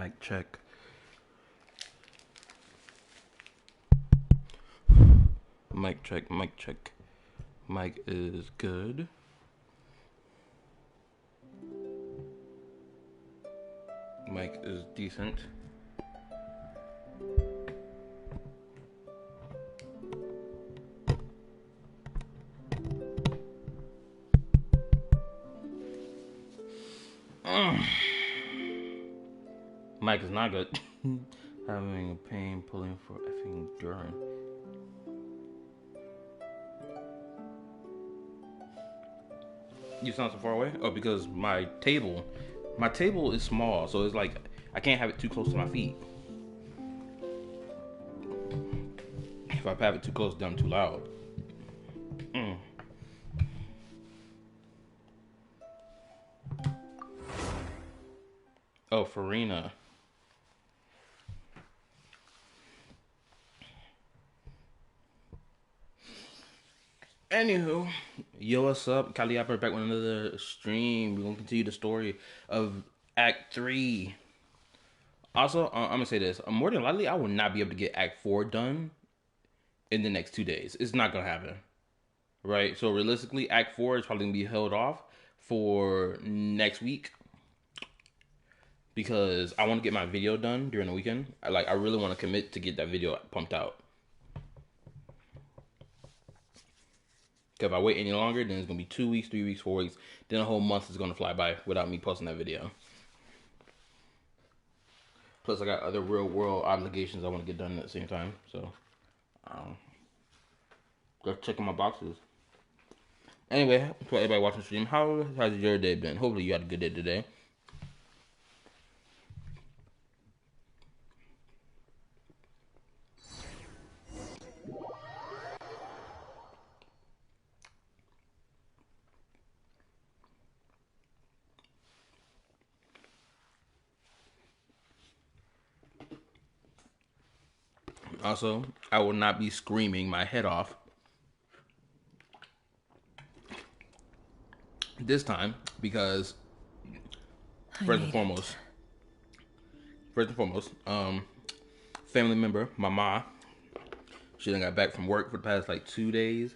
Mic check. Mic check, mic check. Mic is good. Mic is decent. Mic is not good. Having a pain pulling for effing during. You sound so far away? Oh, because my table is small, so it's like I can't have it too close to my feet. If I have it too close, then I'm too loud. Oh, Farina. Anywho, yo, what's up? Kali Apper back with another stream. We're gonna continue the story of Act 3. Also, I'm gonna say this. More than likely, I will not be able to get Act 4 done in the next 2 days. It's not gonna happen. Right? So realistically, Act 4 is probably gonna be held off for next week. Because I want to get my video done during the weekend. I really want to commit to get that video pumped out. Because if I wait any longer, then it's going to be 2 weeks, 3 weeks, 4 weeks. Then a whole month is going to fly by without me posting that video. Plus, I got other real world obligations I want to get done at the same time. So, just checking my boxes. Anyway, for everybody watching the stream, how has your day been? Hopefully you had a good day today. Also, I will not be screaming my head off this time because first and foremost, family member, my ma, she done got back from work for the past like 2 days,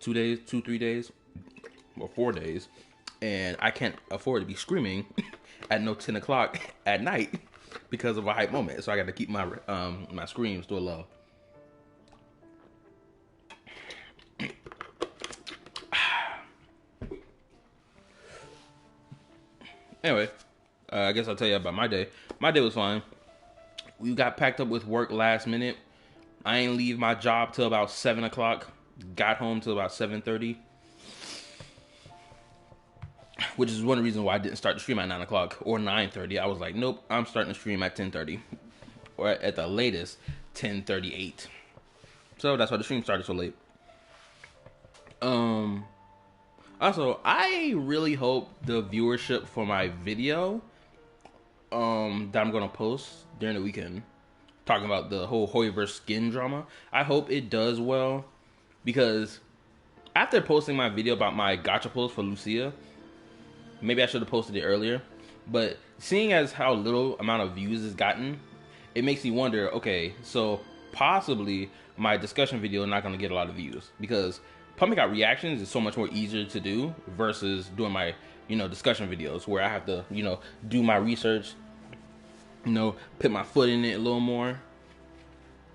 3 days, or 4 days, and I can't afford to be screaming at no 10 o'clock at night because of a hype moment. So I got to keep my my screams to a low. Anyway, I guess I'll tell you about my day. My day was fine. We got packed up with work last minute. I ain't leave my job till about 7 o'clock. Got home till about 7:30. Which is one of the reasons why I didn't start the stream at 9 o'clock or 9:30. I was like, nope, I'm starting the stream at 10:30. Or at the latest, 10:38. So that's why the stream started so late. Also, I really hope the viewership for my video that I'm going to post during the weekend, talking about the whole Hoiverse skin drama, I hope it does well. Because after posting my video about my gacha post for Lucia, maybe I should have posted it earlier, but seeing as how little amount of views it's gotten, it makes me wonder, okay, so possibly my discussion video is not going to get a lot of views because pumping out reactions is so much more easier to do versus doing my, discussion videos where I have to, do my research, put my foot in it a little more.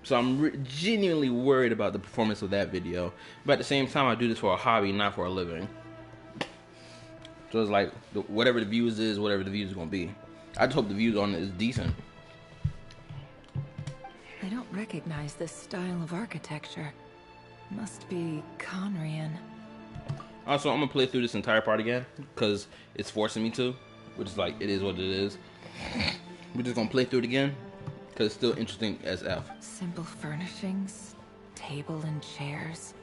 So I'm genuinely worried about the performance of that video. But at the same time, I do this for a hobby, not for a living. So it's like, whatever the views is, whatever the views are going to be. I just hope the views on it is decent. I don't recognize this style of architecture. Must be Conrian. Also, I'm going to play through this entire part again, because it's forcing me to. Which is like, it is what it is. We're just going to play through it again, because it's still interesting as F. Simple furnishings, table and chairs.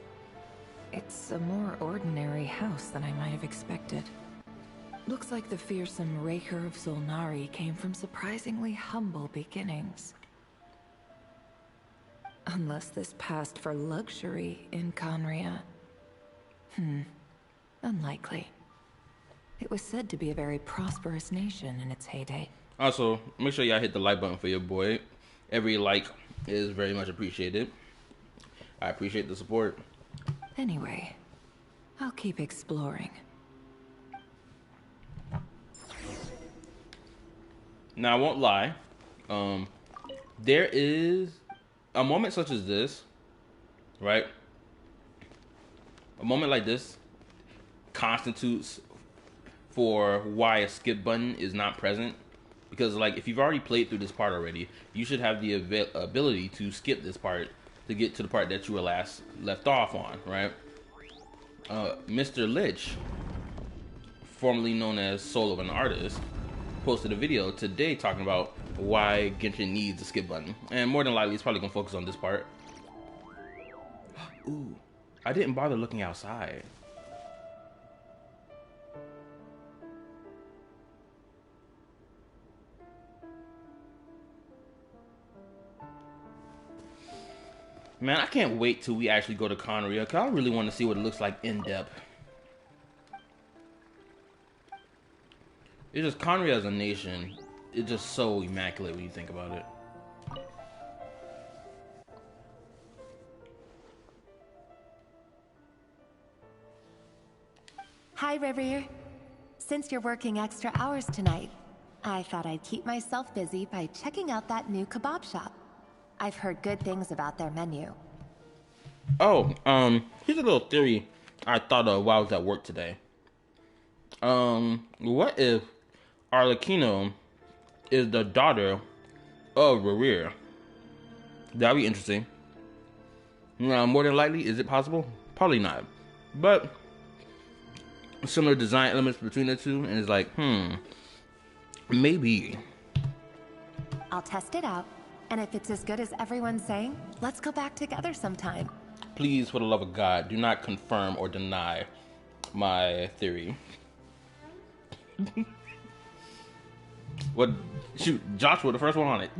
It's a more ordinary house than I might have expected. Looks like the fearsome Raker of Zulnari came from surprisingly humble beginnings. Unless this passed for luxury in Conria. Unlikely. It was said to be a very prosperous nation in its heyday. Also, make sure y'all hit the like button for your boy. Every like is very much appreciated. I appreciate the support. Anyway, I'll keep exploring. Now, I won't lie. There is a moment such as this, right? A moment like this constitutes for why a skip button is not present. Because, like, if you've already played through this part already, you should have the ability to skip this part to get to the part that you were last left off on, right? Mr. Lich, formerly known as Soul of an Artist, posted a video today talking about why Genshin needs a skip button. And more than likely, it's probably going to focus on this part. Ooh, I didn't bother looking outside. Man, I can't wait till we actually go to Conria, because I really want to see what it looks like in depth. It's just Conria as a nation, it's just so immaculate when you think about it. Hi, River. Since you're working extra hours tonight, I thought I'd keep myself busy by checking out that new kebab shop. I've heard good things about their menu. Oh, here's a little theory I thought of while I was at work today. What if Arlecchino is the daughter of Rerir? That'd be interesting. More than likely, is it possible? Probably not. But similar design elements between the two, and it's like, maybe. I'll test it out, and if it's as good as everyone's saying, let's go back together sometime. Please, for the love of God, do not confirm or deny my theory. What? Shoot, Joshua, the first one on it.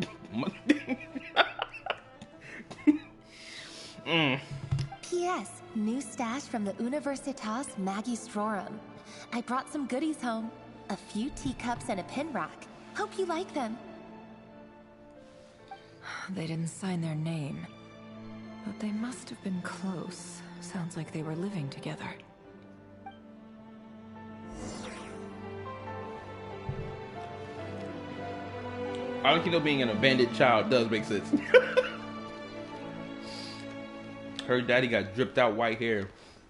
P.S. New stash from the Universitas Magistrorum. I brought some goodies home. A few teacups and a pin rack. Hope you like them. They didn't sign their name, but they must have been close. Sounds like they were living together. Arlecchino being an abandoned child does make sense. Her daddy got dripped out white hair.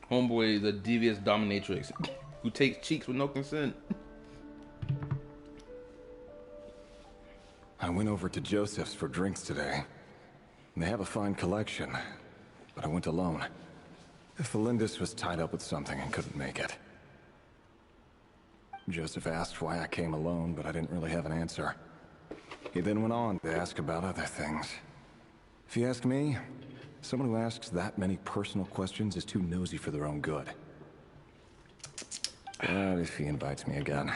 Homeboy is a devious dominatrix who takes cheeks with no consent. I went over to Joseph's for drinks today. They have a fine collection, but I went alone. Felindis was tied up with something and couldn't make it. Joseph asked why I came alone, but I didn't really have an answer. He then went on to ask about other things. If you ask me, someone who asks that many personal questions is too nosy for their own good. But if he invites me again,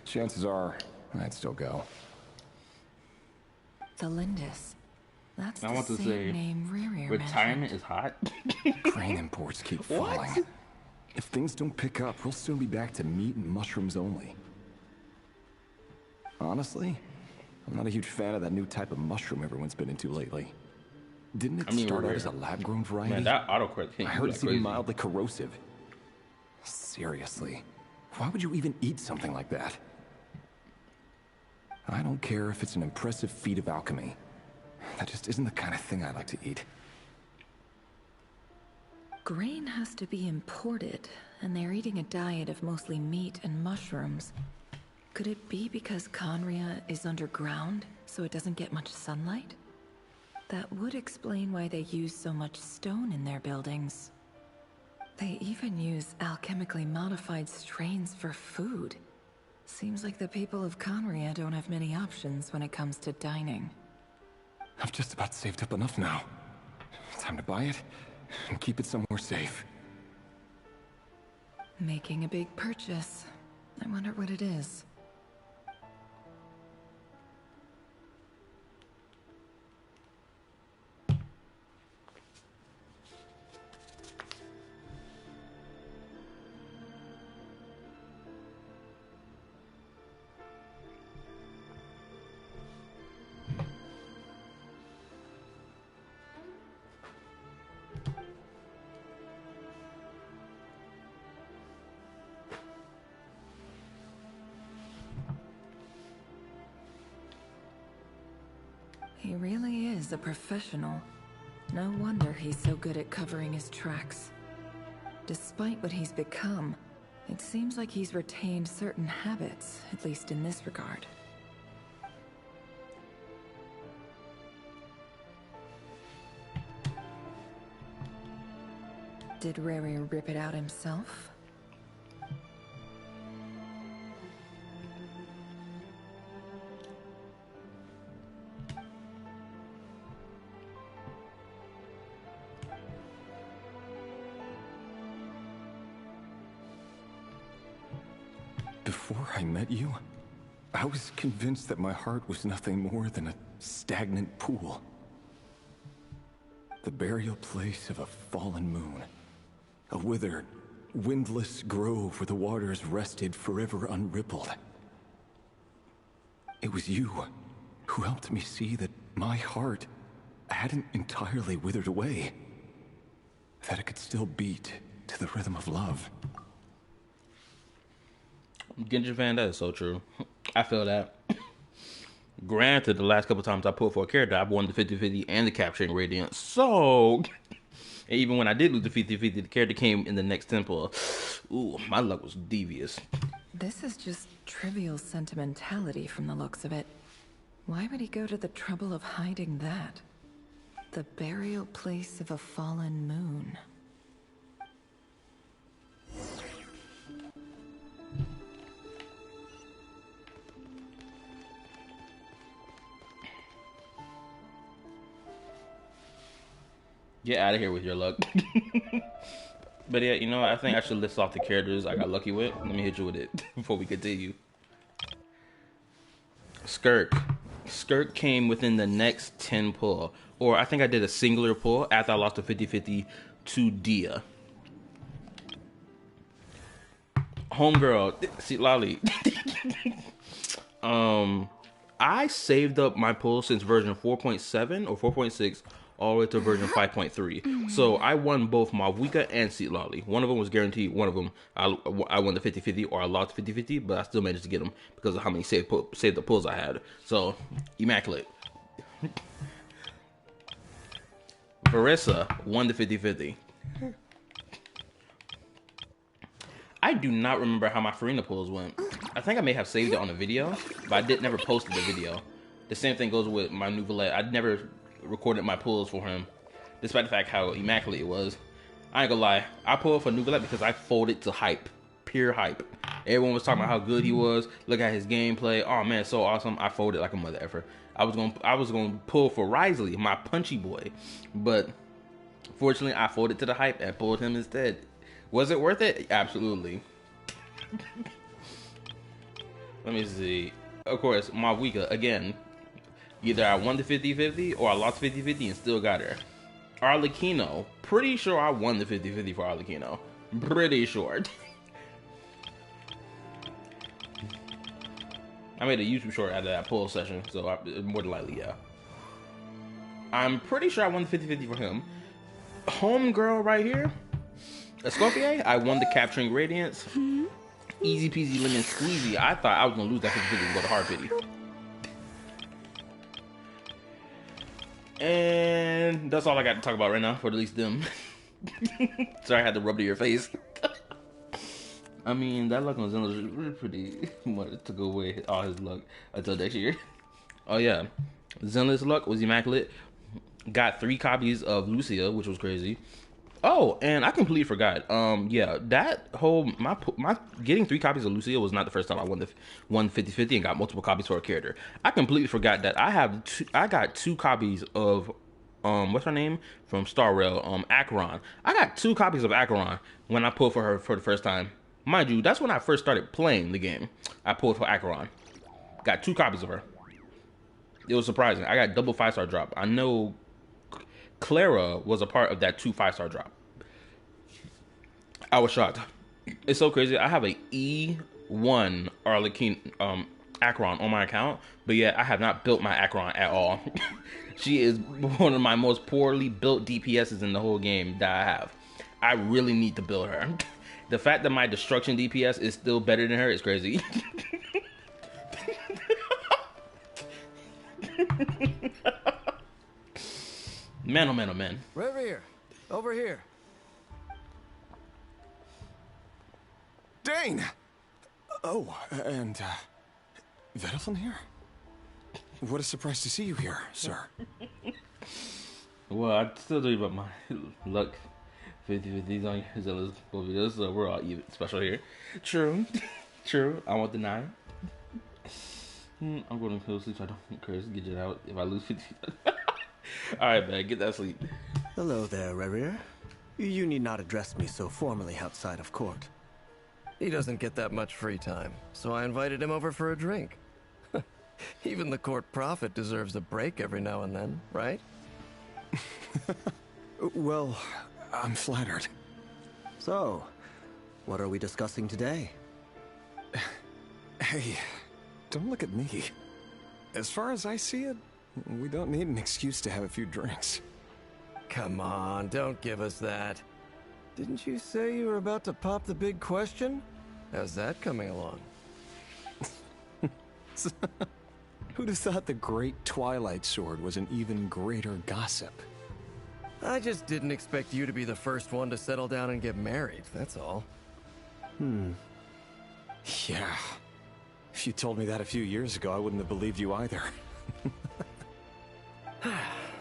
chances are I'd still go. Felindis. That's I the want to same say, name Rerir retirement mentioned. is hot. Grain imports keep falling. If things don't pick up, we'll soon be back to meat and mushrooms only. Honestly, I'm not a huge fan of that new type of mushroom everyone's been into lately. Didn't it start out as a lab-grown variety? Man, that autocorrect I thing heard is it's crazy. even mildly corrosive. Seriously, why would you even eat something like that? I don't care if it's an impressive feat of alchemy. That just isn't the kind of thing I like to eat. Grain has to be imported, and they're eating a diet of mostly meat and mushrooms. Could it be because Conria is underground, so it doesn't get much sunlight? That would explain why they use so much stone in their buildings. They even use alchemically modified strains for food. Seems like the people of Conria don't have many options when it comes to dining. I've just about saved up enough now. Time to buy it and keep it somewhere safe. Making a big purchase. I wonder what it is. He really is a professional. No wonder he's so good at covering his tracks. Despite what he's become, it seems like he's retained certain habits, at least in this regard. Did Rary rip it out himself? Before I met you, I was convinced that my heart was nothing more than a stagnant pool. The burial place of a fallen moon. A withered, windless grove where the waters rested forever unrippled. It was you who helped me see that my heart hadn't entirely withered away. That it could still beat to the rhythm of love. Genji fan, that is so true. I feel that. Granted, the last couple times I pulled for a character, I've won the 50-50 and the capturing radiance. So, and even when I did lose the 50-50, the character came in the next temple. Ooh, my luck was devious. This is just trivial sentimentality from the looks of it. Why would he go to the trouble of hiding that? The burial place of a fallen moon. Get out of here with your luck. But yeah, you know what? I think I should list off the characters I got lucky with. Let me hit you with it before we continue. Skirk. Skirk came within the next 10 pull. Or I think I did a singular pull after I lost the 50-50 to Dia. Homegirl. See, Lolly. I saved up my pull since version 4.7 or 4.6 all the way to version 5.3. So I won both Mavuika and Seat Lolly. One of them was guaranteed. One of them, I won the 50-50 or I lost the 50-50, but I still managed to get them because of how many saved the pulls I had. So, immaculate. Marissa won the 50-50. I do not remember how my Farina pulls went. I think I may have saved it on a video, but I never posted the video. The same thing goes with my Nouvellette. I never recorded my pulls for him, despite the fact how immaculate it was. I ain't gonna lie, I pulled for Nouvellette because I folded to hype, pure hype. Everyone was talking about how good he was. Look at his gameplay. Oh man, so awesome. I folded like a mother effer. I was gonna pull for Risley, my punchy boy, but fortunately I folded to the hype and pulled him instead. Was it worth it? Absolutely. Let me see. Of course, Mavuika again. Either I won the 50-50 or I lost 50-50 and still got her. Arlecchino. Pretty sure I won the 50-50 for Arlecchino. Pretty sure. I made a YouTube short out of that pull session, so more than likely, yeah. I'm pretty sure I won the 50-50 for him. Homegirl right here. Escoffier, I won the Capturing Radiance. Easy peasy lemon squeezy. I thought I was going to lose that 50-50 and go to hard pity. And that's all I got to talk about right now, for at least them. Sorry I had to rub to your face. I mean, that luck on Zen was really pretty much. It took away all his luck until next year. Oh yeah, Zenless luck was immaculate. Got 3 copies of Lucia, which was crazy. Oh, and I completely forgot. Yeah, that whole my getting 3 copies of Lucia was not the first time I won 50-50 and got multiple copies for a character. I completely forgot that I got 2 copies of what's her name from Star Rail, Acheron. I got 2 copies of Acheron when I pulled for her for the first time. Mind you, that's when I first started playing the game. I pulled for Acheron. Got 2 copies of her. It was surprising. I got double 5-star drop. I know Clara was a part of that 2 5-star drop. I was shocked. It's so crazy. I have a E1 Arlecchino Acheron on my account, but yet I have not built my Acheron at all. She is one of my most poorly built DPSs in the whole game that I have. I really need to build her. The fact that my destruction DPS is still better than her is crazy. Man, oh man, oh man. Right here. Over here. Dane! Oh, and, Vedelfin here? What a surprise to see you here, sir. Well, I still tell you about my luck. 50-50 on your zealous videos, so we're all even special here. True. True. I won't deny. I'm going to go to sleep so I don't curse, get it out if I lose 50. Alright, man, get that sleep. Hello there, Rerir. You need not address me so formally outside of court. He doesn't get that much free time, so I invited him over for a drink. Even the court prophet deserves a break every now and then, right? Well, I'm flattered. So, what are we discussing today? Hey, don't look at me. As far as I see it, we don't need an excuse to have a few drinks. Come on, don't give us that. Didn't you say you were about to pop the big question? How's that coming along? Who'd have thought the great Twilight Sword was an even greater gossip? I just didn't expect you to be the first one to settle down and get married, that's all. Yeah. If you told me that a few years ago, I wouldn't have believed you either.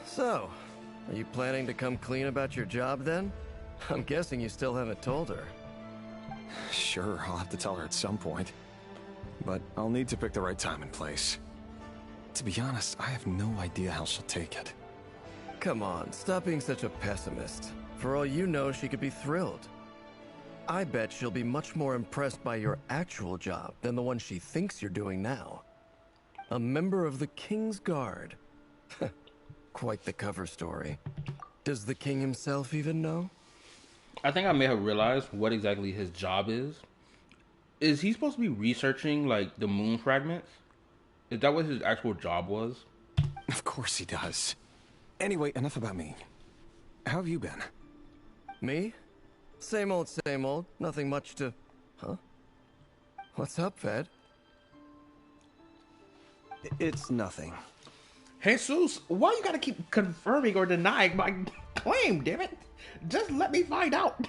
So, are you planning to come clean about your job then? I'm guessing you still haven't told her. Sure, I'll have to tell her at some point. But I'll need to pick the right time and place. To be honest, I have no idea how she'll take it. Come on, stop being such a pessimist. For all you know, she could be thrilled. I bet she'll be much more impressed by your actual job than the one she thinks you're doing now. A member of the King's Guard. Quite the cover story. Does the king himself even know? I think I may have realized what exactly his job is. Is he supposed to be researching, like, the moon fragments? Is that what his actual job was? Of course he does. Anyway, enough about me. How have you been? Me? Same old, same old. Nothing much to... Huh? What's up, Fed? It's nothing. Jesus, why you gotta keep confirming or denying my claim, damn it? Just let me find out.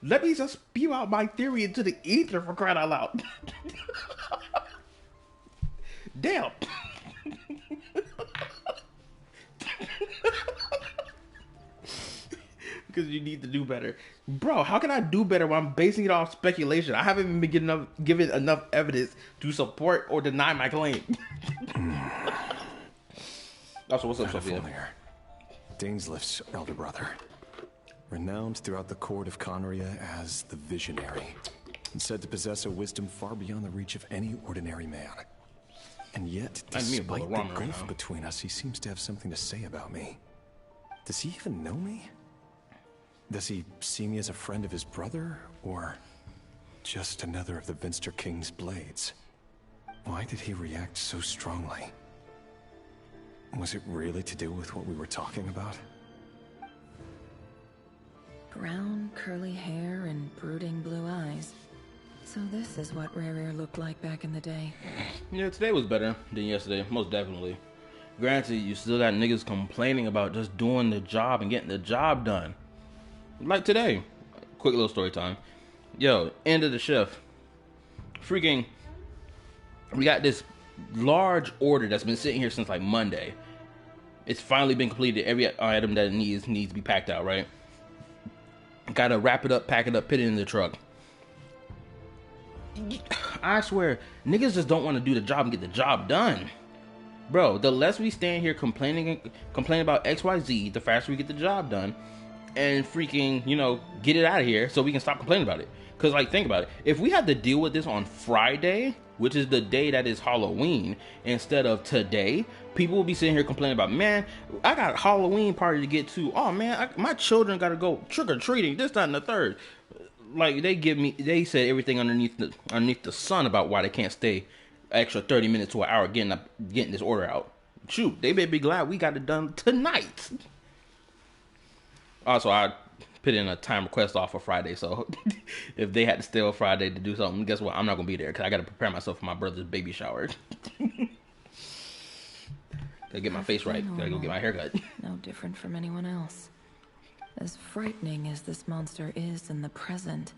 Let me just spew out my theory into the ether for crying out loud. Damn. Because you need to do better. Bro, how can I do better when I'm basing it off speculation? I haven't even been given enough evidence to support or deny my claim. Also, what's up, Sophia? Dainslift's elder brother. Renowned throughout the court of Conria as the Visionary. And said to possess a wisdom far beyond the reach of any ordinary man. And yet, despite the gulf between us, he seems to have something to say about me. Does he even know me? Does he see me as a friend of his brother, or just another of the Vinster King's blades? Why did he react so strongly? Was it really to do with what we were talking about? Brown, curly hair and brooding blue eyes. So this is what Rerir looked like back in the day. Yeah, today was better than yesterday, most definitely. Granted, you still got niggas complaining about just doing the job and getting the job done. Like today. Quick little story time. Yo, end of the shift. Freaking, we got this large order that's been sitting here since like Monday. It's finally been completed. Every item that it needs to be packed out, right? Gotta wrap it up, pack it up, put it in the truck. I swear, niggas just don't want to do the job and get the job done. Bro, the less we stand here complaining about XYZ, the faster we get the job done. And freaking, you know, get it out of here so we can stop complaining about it. Because, like, think about it. If we had to deal with this on Friday, which is the day that is Halloween, instead of today, people will be sitting here complaining about, man, I got a Halloween party to get to. Oh, man, my children got to go trick-or-treating, this, that, and the third. Like, they said everything underneath the sun about why they can't stay extra 30 minutes to an hour getting this order out. Shoot, they better be glad we got it done tonight. Also, I put in a time request off for Friday, so if they had to stay on Friday to do something, guess what? I'm not going to be there because I got to prepare myself for my brother's baby shower. Gotta get my face right. Gotta go get my hair cut. No different from anyone else. As frightening as this monster is in the present,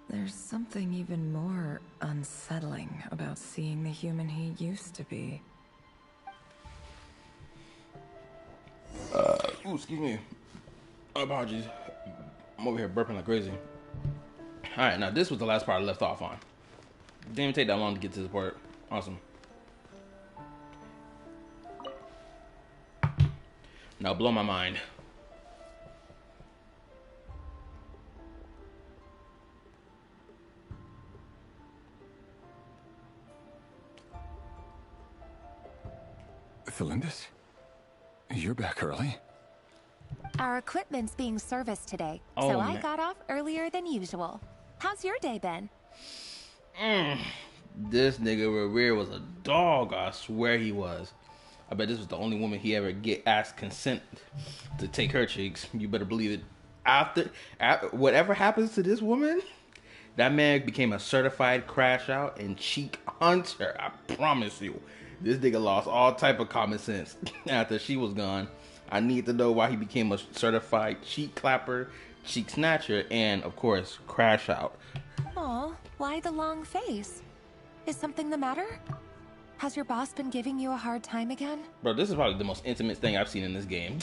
there's something even more unsettling about seeing the human he used to be. Ooh, excuse me. Apologies. I'm over here burping like crazy. Alright, now this was the last part I left off on. Didn't even take that long to get to this part. Awesome. Now blow my mind. Felindus? You're back early? Our equipment's being serviced today, Oh, so I man. got off earlier than usual. How's your day been? This nigga Revere was a dog, I swear he was. I bet this was the only woman he ever asked consent to take her cheeks. You better believe it. After whatever happens to this woman, that man became a certified crash out and cheek hunter. I promise you. This nigga lost all type of common sense after she was gone. I need to know why he became a certified cheek clapper, cheek snatcher, and of course, crash out. Aw, why the long face? Is something the matter? Has your boss been giving you a hard time again? Bro, this is probably the most intimate thing I've seen in this game.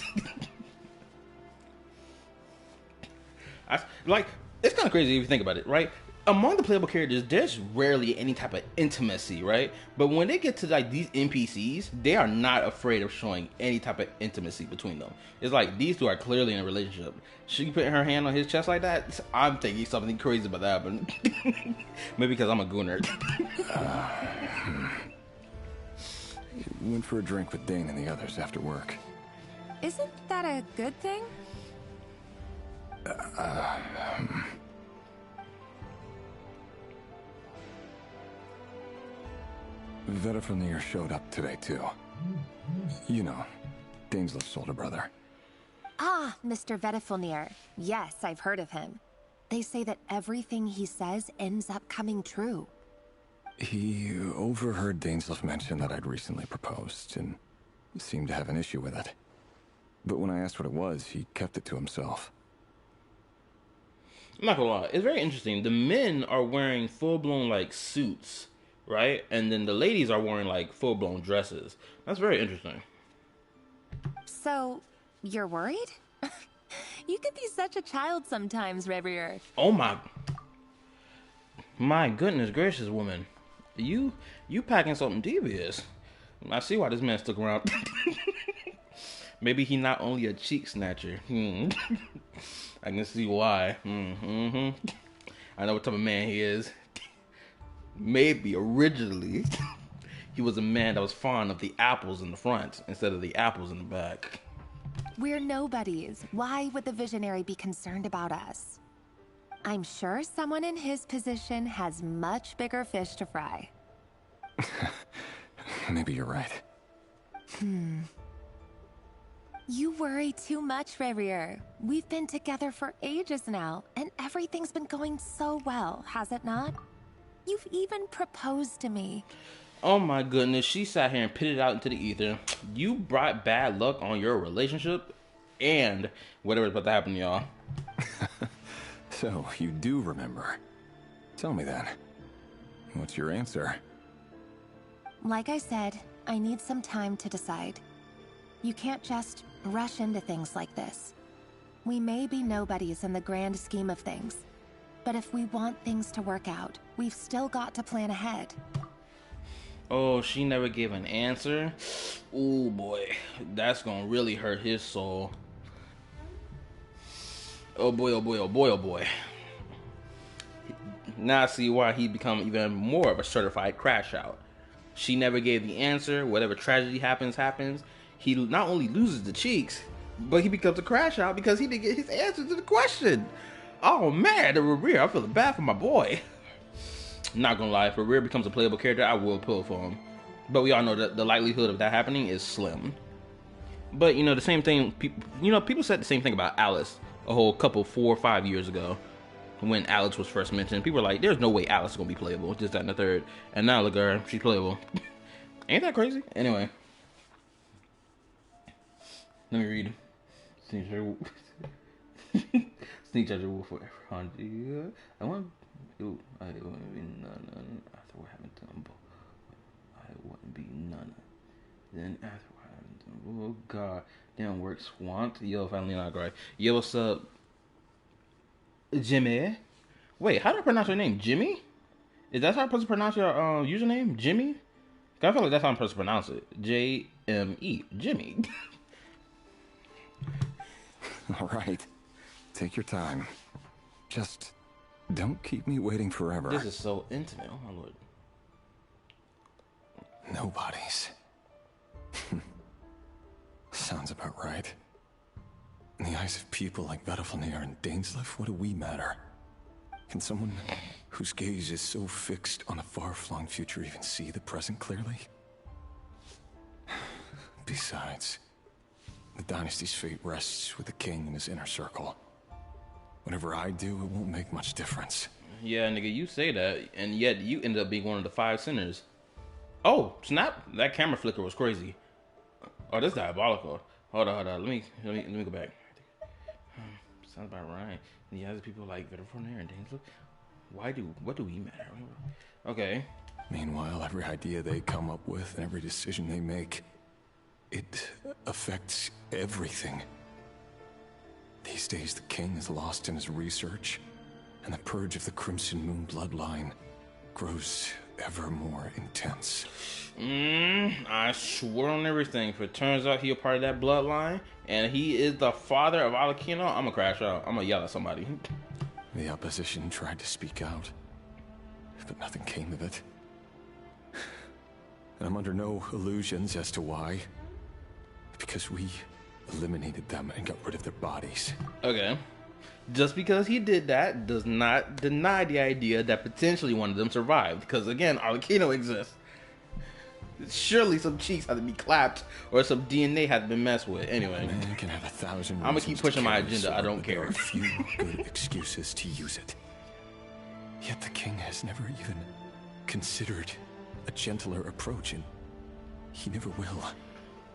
It's kind of crazy if you think about it, right? Among the playable characters, there's rarely any type of intimacy, right? But when they get to like these NPCs, they are not afraid of showing any type of intimacy between them. It's like these two are clearly in a relationship. She putting her hand on his chest like that, I'm thinking something crazy about that happen. Maybe because I'm a gooner. Went for a drink with Dane and the others after work. Isn't that a good thing? Vedifenir showed up today, too. You know, Danesleff's older brother. Ah, Mr. Vedifenir. Yes, I've heard of him. They say that everything he says ends up coming true. He overheard Dainsleff mention that I'd recently proposed, and seemed to have an issue with it. But when I asked what it was, he kept it to himself. I'm not gonna lie, it's very interesting. The men are wearing full-blown like suits, right? And then the ladies are wearing like full-blown dresses. That's very interesting. So, you're worried? You can be such a child sometimes, Revier. Oh my goodness gracious, woman. You packing something devious. I see why this man stuck around. Maybe he not only a cheek snatcher. I can see why. I know what type of man he is. Maybe originally he was a man that was fond of the apples in the front instead of the apples in the back. We're nobodies. Why would the visionary be concerned about us? I'm sure someone in his position has much bigger fish to fry. Maybe you're right. You worry too much, Revier. We've been together for ages now, and everything's been going so well, has it not? You've even proposed to me. Oh my goodness, she sat here and put it out into the ether. You brought bad luck on your relationship and whatever's about to happen to y'all. So, you do remember. Tell me then. What's your answer? Like I said, I need some time to decide. You can't just rush into things like this. We may be nobodies in the grand scheme of things, but if we want things to work out, we've still got to plan ahead. Oh, she never gave an answer? Oh boy, that's gonna really hurt his soul. Oh boy, oh boy, oh boy, oh boy. Now I see why he become even more of a certified crash out. She never gave the answer. Whatever tragedy happens. He not only loses the cheeks, but he becomes a crash out because he didn't get his answer to the question. Oh man, the Reverie, I'm feeling bad for my boy. Not gonna lie, if Reverie becomes a playable character, I will pull for him. But we all know that the likelihood of that happening is slim. But you know, the same thing, people said the same thing about Alice a whole 4 or 5 years ago. When Alice was first mentioned, people were like, there's no way Alice is gonna be playable, just that and the third. And now look at her, she's playable. Ain't that crazy? Anyway. Let me read. Sneak Treasure Wolf forever. I want. Ooh, I wouldn't be none after what happened to him. I wouldn't be none. Then after what happened to him. Oh God, damn work swamped. Yo, finally not right. Yo, what's up, Jimmy? Wait, how do I pronounce your name? Jimmy? Is that how I'm supposed to pronounce your username? Jimmy? I feel like that's how I'm supposed to pronounce it. Jme. Jimmy. All right. Take your time. Just don't keep me waiting forever. This is so intimate. Oh my lord. Nobody's. Sounds about right. In the eyes of people like Vedalfnir and Dainsleif, what do we matter? Can someone whose gaze is so fixed on a far-flung future even see the present clearly? Besides, the dynasty's fate rests with the king and his inner circle. Whatever I do, it won't make much difference. Yeah, nigga, you say that, and yet you ended up being one of the 5 sinners. Oh, snap! That camera flicker was crazy. Oh, this is diabolical. Hold on. Let me go back. Sounds about right. And the other people like Vedalfnir and Dainsleif. What do we matter? Okay. Meanwhile, every idea they come up with and every decision they make, it affects everything. These days, the king is lost in his research, and the purge of the Crimson Moon bloodline grows ever more intense. I swear on everything. If it turns out he a part of that bloodline, and he is the father of Alakino, I'm gonna crash out. I'm gonna yell at somebody. The opposition tried to speak out, but nothing came of it. And I'm under no illusions as to why. Because we eliminated them and got rid of their bodies. Okay. Just because he did that does not deny the idea that potentially one of them survived. Because again, Arlecchino exists. Surely some cheeks had to be clapped or some DNA had been messed with. Anyway, man can have 1,000 I'm gonna keep pushing my agenda. Sword, I don't but care. There are few good excuses to use it. Yet the king has never even considered a gentler approach, and he never will.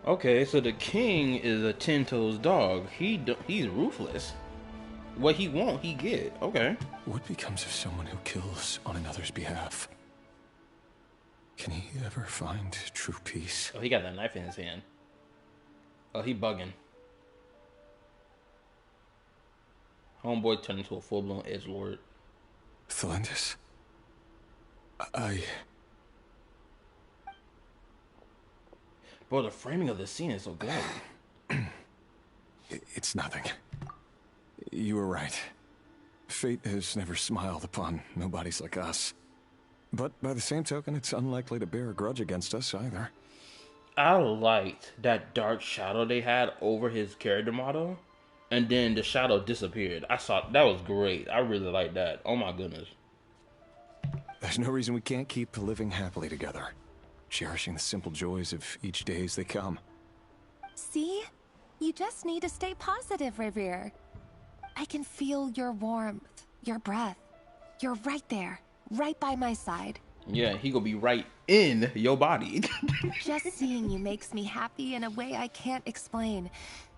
Okay, so the king is a 10-toes dog. He's ruthless. What he want, he get. Okay. What becomes of someone who kills on another's behalf? Can he ever find true peace? Oh, he got that knife in his hand. Oh, he bugging. Homeboy turned into a full-blown edgelord. Thelendis? Bro, the framing of the scene is so good. It's nothing. You were right. Fate has never smiled upon nobodies like us. But by the same token, it's unlikely to bear a grudge against us either. I liked that dark shadow they had over his character model, and then the shadow disappeared. I saw that was great. I really liked that. Oh my goodness. There's no reason we can't keep living happily together, cherishing the simple joys of each day as they come. See? You just need to stay positive, Revere. I can feel your warmth, your breath. You're right there, right by my side. Yeah, he gonna be right in your body. Just seeing you makes me happy in a way I can't explain.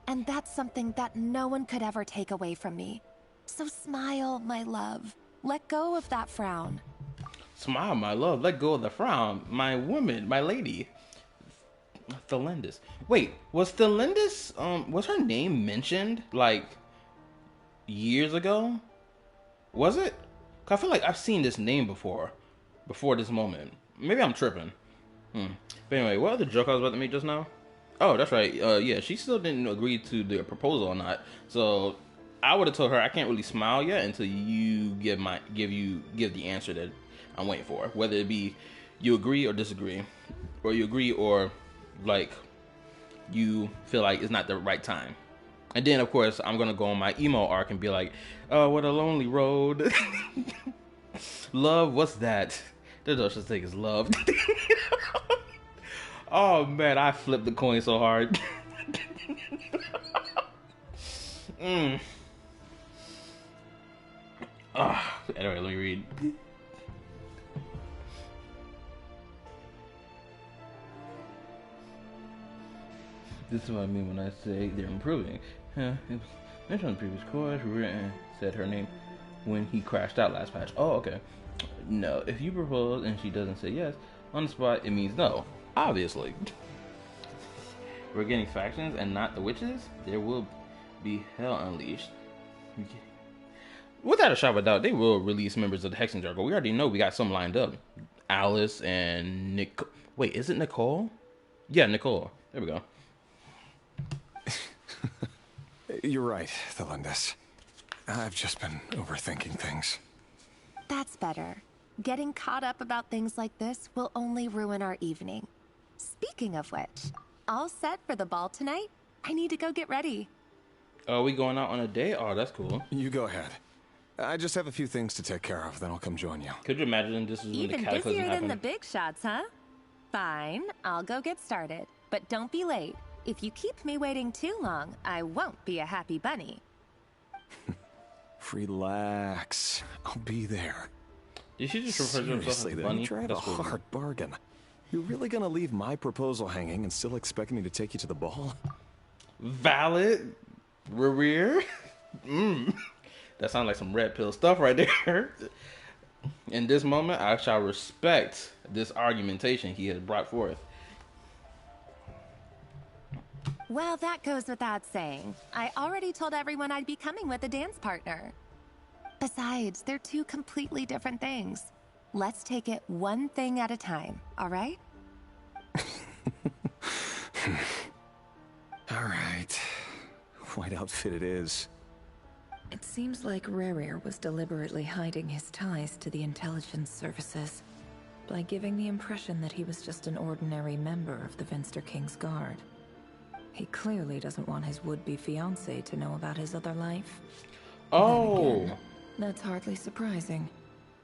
And that's something that no one could ever take away from me. So smile, my love. Let go of that frown. Smile, my love. Let go of the frown. My woman, my lady. Thelendis. Wait, was Thelendis, was her name mentioned, like, years ago? Was it? 'Cause I feel like I've seen this name before this moment. Maybe I'm tripping. But anyway, what other joke I was about to make just now? Oh, that's right. Yeah, she still didn't agree to the proposal or not. So I would have told her I can't really smile yet until you give the answer that I'm waiting for. Whether it be you agree or disagree, or you agree or like you feel like it's not the right time. And then of course I'm gonna go on my emo arc and be like, oh, what a lonely road. Love, what's that? There's no such thing as love. Oh man, I flipped the coin so hard. Anyway, let me read. This is what I mean when I say they're improving. It was mentioned on the previous course. Said her name when he crashed out last patch. Oh, okay. No, if you propose and she doesn't say yes on the spot, it means no. Obviously. We're getting factions and not the witches. There will be hell unleashed. Without a shadow of a doubt, they will release members of the Hexen Circle. We already know we got some lined up. Alice and Nick. Wait, is it Nicole? Yeah, Nicole. There we go. You're right, Thelindis. I've just been overthinking things. That's better. Getting caught up about things like this will only ruin our evening. Speaking of which, all set for the ball tonight? I need to go get ready. Are we going out on a date? Oh, that's cool. You go ahead. I just have a few things to take care of, then I'll come join you. Could you imagine this is when Even the cataclysm busier happened? than the big shots, huh? Fine, I'll go get started. But don't be late. If you keep me waiting too long, I won't be a happy bunny. Relax. I'll be there. Did she just refer to herself Seriously, as a though, bunny? you tried a That's cool. hard bargain. You're really gonna leave my proposal hanging and still expect me to take you to the ball? Valid. Rear. That sounds like some red pill stuff right there. In this moment, I shall respect this argumentation he has brought forth. Well, that goes without saying. I already told everyone I'd be coming with a dance partner. Besides, they're two completely different things. Let's take it one thing at a time, all right? All right. White outfit it is. It seems like Rerir was deliberately hiding his ties to the intelligence services by giving the impression that he was just an ordinary member of the Vinster King's Guard. He clearly doesn't want his would-be fiancée to know about his other life. Oh. Then again, that's hardly surprising.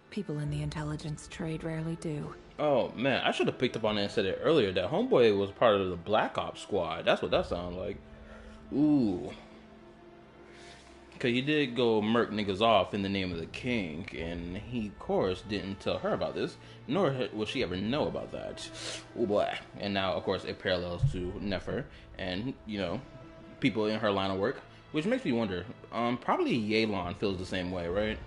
People in the intelligence trade rarely do. Oh, man. I should have picked up on that and said it earlier. That homeboy was part of the Black Ops squad. That's what that sounds like. Ooh. Because he did go murk niggas off in the name of the king. And he, of course, didn't tell her about this. Nor will she ever know about that. Oh, boy. And now, of course, it parallels to Nefer. And, you know, people in her line of work. Which makes me wonder. Probably Yelan feels the same way, right?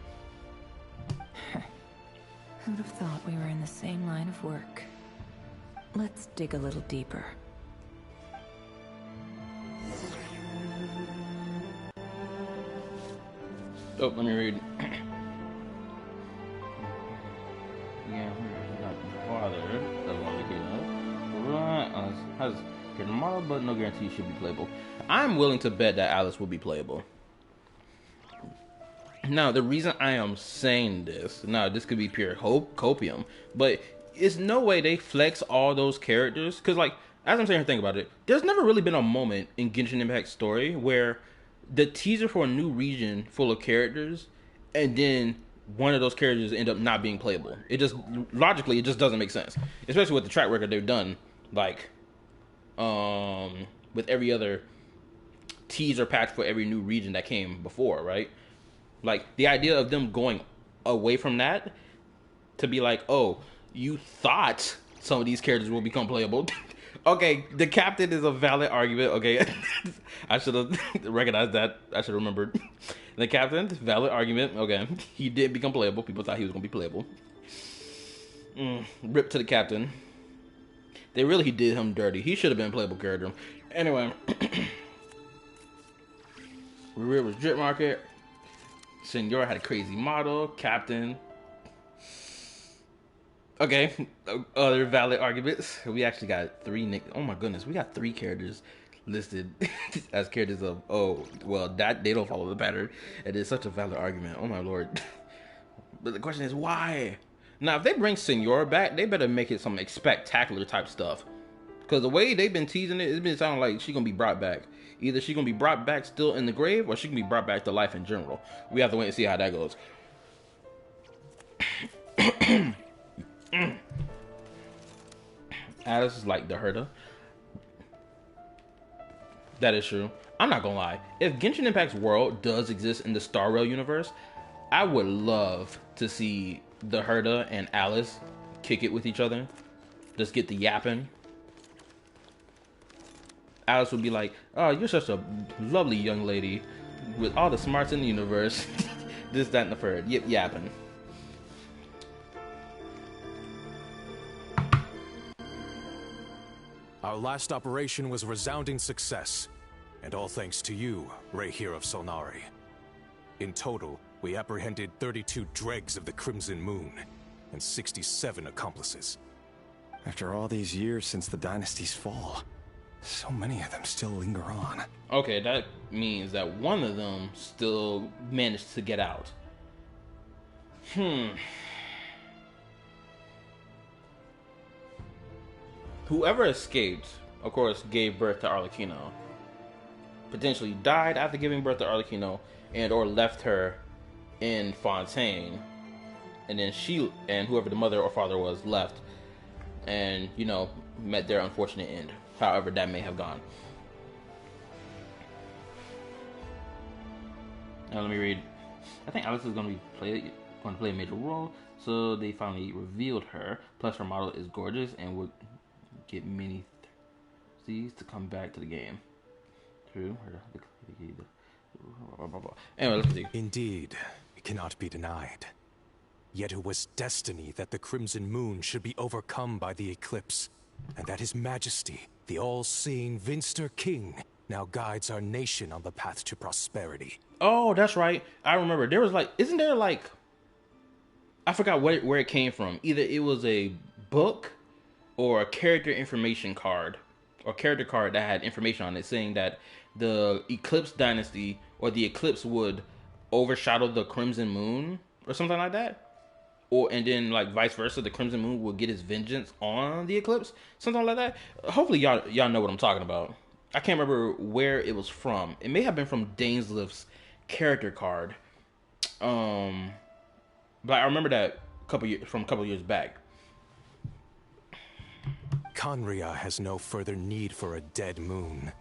Who'd have thought we were in the same line of work? Let's dig a little deeper. Oh, let me read. Yeah, not father. That's all we can. Right. Has your model, but no guarantee should be playable. I'm willing to bet that Alice will be playable. Now, the reason I am saying this, now this could be pure copium, but it's no way they flex all those characters. Because, like, as I'm saying here, think about it. There's never really been a moment in Genshin Impact's story where the teaser for a new region full of characters, and then one of those characters end up not being playable. It just, logically, it just doesn't make sense. Especially with the track record they've done, like, with every other teaser patch for every new region that came before, right? Like, the idea of them going away from that to be like, oh, you thought some of these characters will become playable. Okay, the captain is a valid argument. Okay, I should have recognized that. I should have remembered. The captain, valid argument. Okay, he did become playable. People thought he was going to be playable. Rip to the captain. They really did him dirty. He should have been a playable character. Anyway. Rear was drip market. Senor had a crazy model. Captain. Okay. Other valid arguments. We actually got oh my goodness. We got 3 characters listed as characters of, oh, well, that they don't follow the pattern. It is such a valid argument. Oh my lord. But the question is, why? Now, if they bring Senor back, they better make it some spectacular type stuff. Because the way they've been teasing it, it's been sounding like she's going to be brought back. Either she's going to be brought back still in the grave, or she can be brought back to life in general. We have to wait and see how that goes. Alice is like the herder. That is true. I'm not going to lie. If Genshin Impact's world does exist in the Star Rail universe, I would love to see the herder and Alice kick it with each other. Just get the yapping. Alice would be like, "Oh, you're such a lovely young lady with all the smarts in the universe." This, that, and the third. Yip yapping. Our last operation was a resounding success, and all thanks to you, Ray here of Solnari. In total, we apprehended 32 dregs of the Crimson Moon, and 67 accomplices. After all these years since the dynasty's fall, so many of them still linger on. Okay, that means that one of them still managed to get out. Whoever escaped, of course, gave birth to Arlecchino. Potentially died after giving birth to Arlecchino, and or left her in Fontaine. And then she and whoever the mother or father was left and, you know, met their unfortunate end. However that may have gone. Now let me read. I think Alice is going to play a major role, so they finally revealed her. Plus her model is gorgeous and would get many thieves to come back to the game. True. Anyway, let's continue. Indeed, it cannot be denied. Yet it was destiny that the Crimson Moon should be overcome by the eclipse, and that His Majesty, the all-seeing Vinster King, now guides our nation on the path to prosperity. Oh, that's right. I remember. There was isn't there I forgot where it came from. Either it was a book or a character information card or character card that had information on it saying that the Eclipse Dynasty or the eclipse would overshadow the Crimson Moon or something like that. And then vice versa, the Crimson Moon will get its vengeance on the eclipse, something like that. Hopefully y'all know what I'm talking about. I can't remember where it was from. It may have been from Dainsleif's character card, but I remember that from a couple years back. Conria has no further need for a dead moon,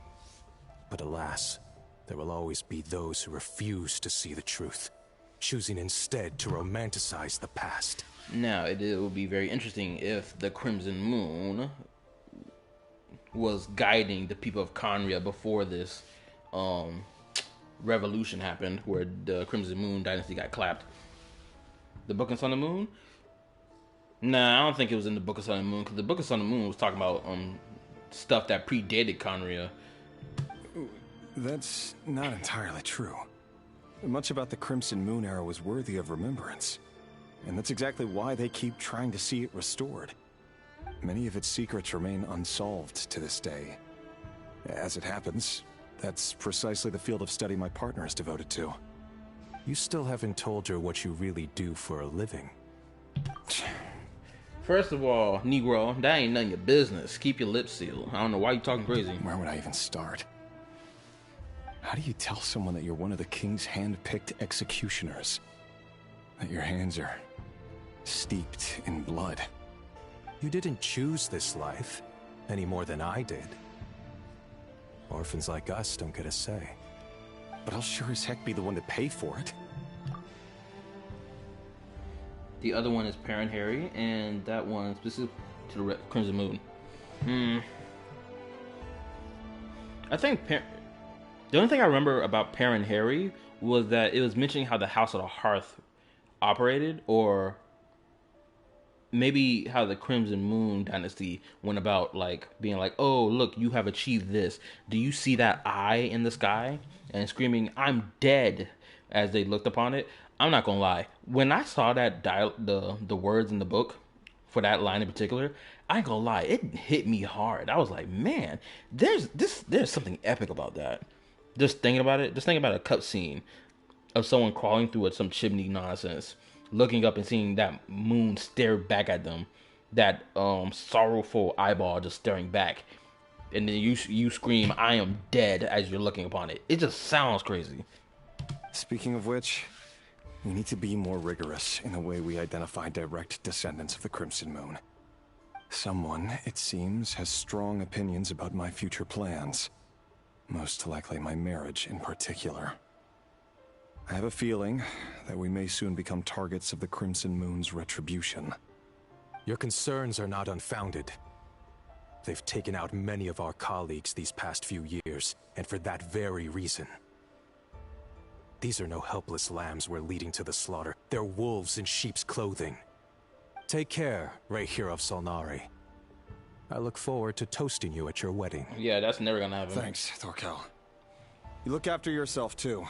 but alas, there will always be those who refuse to see the truth, choosing instead to romanticize the past. Now, it would be very interesting if the Crimson Moon was guiding the people of Conria before this revolution happened, where the Crimson Moon dynasty got clapped. The Book of Sun and Moon? Nah, I don't think it was in the Book of Sun and Moon, because the Book of Sun and Moon was talking about stuff that predated Conria. That's not entirely true. Much about the Crimson Moon era was worthy of remembrance, and that's exactly why they keep trying to see it restored. Many of its secrets remain unsolved to this day. As it happens, that's precisely the field of study my partner is devoted to. You still haven't told her what you really do for a living. First of all, Negro, that ain't none of your business. Keep your lips sealed. I don't know why you talking crazy. Where would I even start? How do you tell someone that you're one of the king's hand-picked executioners? That your hands are steeped in blood? You didn't choose this life, any more than I did. Orphans like us don't get a say. But I'll sure as heck be the one to pay for it. The other one is Parent Harry, and that one specific to the Crimson Moon. I think the only thing I remember about Parent Harry was that it was mentioning how the House of the Hearth operated, or maybe how the Crimson Moon dynasty went about being like, oh, look, you have achieved this. Do you see that eye in the sky? And screaming, I'm dead, as they looked upon it. I'm not gonna lie. When I saw that the words in the book for that line in particular, I ain't gonna lie, it hit me hard. I was like, man, there's something epic about that. Just thinking about it, a cup scene of someone crawling through some chimney nonsense, looking up and seeing that moon stare back at them, that sorrowful eyeball just staring back, and then you scream, I am dead, as you're looking upon it. It just sounds crazy. Speaking of which, we need to be more rigorous in the way we identify direct descendants of the Crimson Moon. Someone, it seems, has strong opinions about my future plans. Most likely my marriage in particular. I have a feeling that we may soon become targets of the Crimson Moon's retribution. Your concerns are not unfounded. They've taken out many of our colleagues these past few years, and for that very reason. These are no helpless lambs we're leading to the slaughter. They're wolves in sheep's clothing. Take care, Rehir of Solnari. I look forward to toasting you at your wedding. Yeah, that's never gonna happen. Thanks, Thorkel. You look after yourself, too.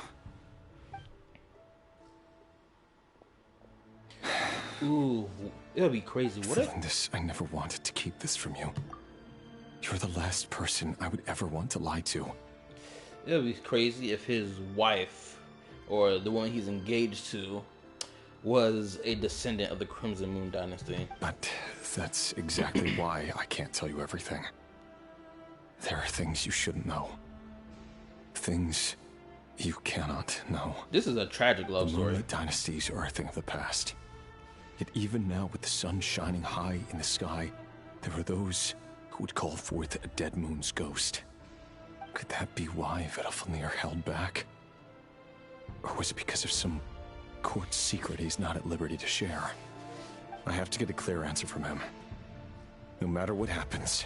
Ooh, it'll be crazy. What if... This, I never wanted to keep this from you. You're the last person I would ever want to lie to. It'll be crazy if his wife, or the one he's engaged to, was a descendant of the Crimson Moon dynasty. But that's exactly why I can't tell you everything. There are things you shouldn't know. Things you cannot know. This is a tragic love story. The dynasties are a thing of the past. Yet even now, with the sun shining high in the sky, there are those who would call forth a dead moon's ghost. Could that be why Vedalfnir held back? Or was it because of some court secret he's not at liberty to share? I have to get a clear answer from him. No matter what happens,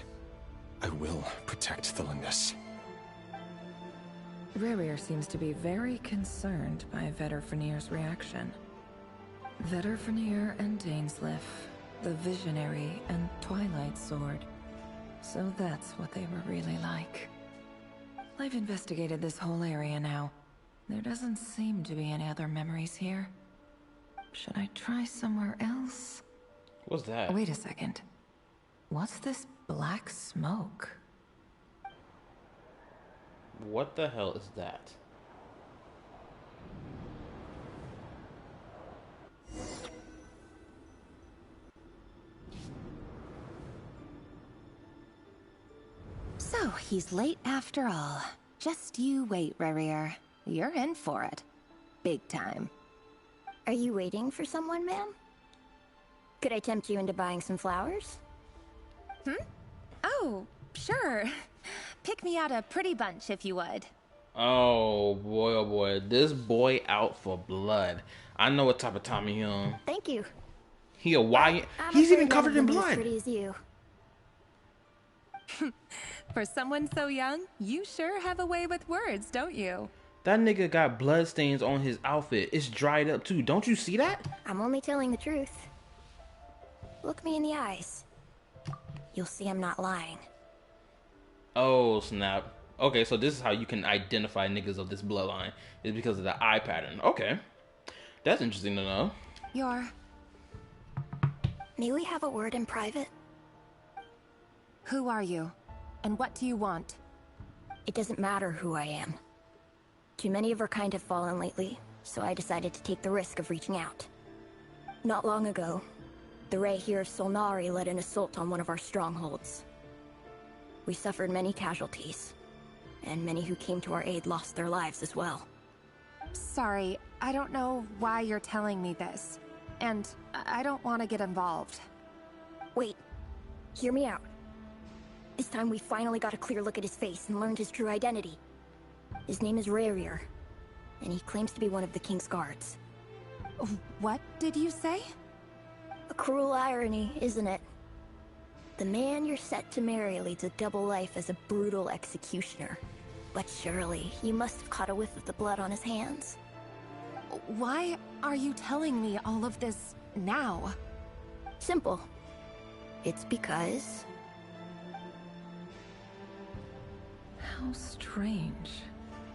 I will protect the Lindis. Rehir seems to be very concerned by Vedalfnir's reaction. Vedalfnir and Dainsleif, the Visionary and Twilight Sword. So that's what they were really like. I've investigated this whole area now. There doesn't seem to be any other memories here. Should I try somewhere else? What's that? Wait a second. What's this black smoke? What the hell is that? So, he's late after all. Just you wait, Rehir. You're in for it. Big time. Are you waiting for someone, ma'am? Could I tempt you into buying some flowers? Oh, sure. Pick me out a pretty bunch if you would. Oh boy, this boy out for blood. I know what type of Tommy he on. Thank you. He a Wyatt. I'm He's afraid even none covered of in them are as blood. pretty as you. For someone so young, you sure have a way with words, don't you? That nigga got blood stains on his outfit. It's dried up too. Don't you see that? I'm only telling the truth. Look me in the eyes. You'll see I'm not lying. Oh snap. Okay, so this is how you can identify niggas of this bloodline. It's because of the eye pattern. Okay. That's interesting to know. May we have a word in private? Who are you? And what do you want? It doesn't matter who I am. Too many of our kind have fallen lately, so I decided to take the risk of reaching out. Not long ago, the Rehir of Solnari led an assault on one of our strongholds. We suffered many casualties, and many who came to our aid lost their lives as well. Sorry, I don't know why you're telling me this. And I don't want to get involved. Wait, hear me out. This time we finally got a clear look at his face and learned his true identity. His name is Rehir, and he claims to be one of the King's guards. What did you say? A cruel irony, isn't it? The man you're set to marry leads a double life as a brutal executioner. But surely, you must have caught a whiff of the blood on his hands. Why are you telling me all of this now? Simple. It's because... How strange.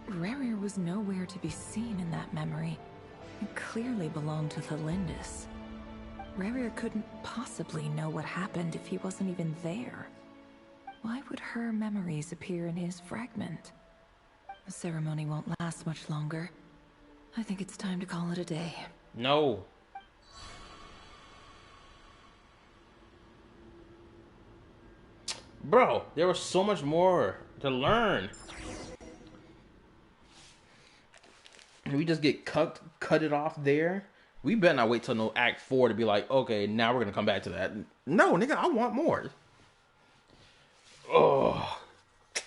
Rehir was nowhere to be seen in that memory. It clearly belonged to the Lindis. Rehir couldn't possibly know what happened if he wasn't even there. Why would her memories appear in his fragment? The ceremony won't last much longer. I think it's time to call it a day. No. Bro, there was so much more to learn. We just get cut it off there. We better not wait till no Act 4 to be like, okay, now we're gonna come back to that. No, nigga, I want more. Oh,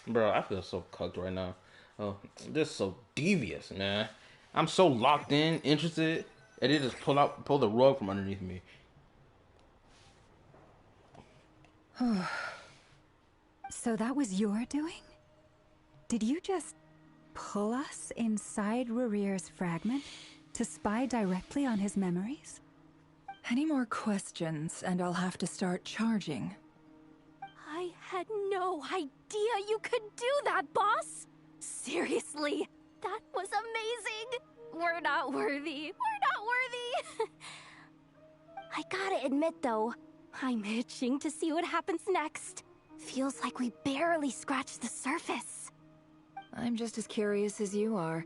bro, I feel so cucked right now. Oh, this is so devious, man. I'm so locked in, interested, and it just pull the rug from underneath me. So that was your doing? Did you just pull us inside Rarir's fragment to spy directly on his memories? Any more questions, and I'll have to start charging. I had no idea you could do that, boss! Seriously, that was amazing! We're not worthy. We're not worthy! I gotta admit, though, I'm itching to see what happens next. Feels like we barely scratched the surface. I'm just as curious as you are,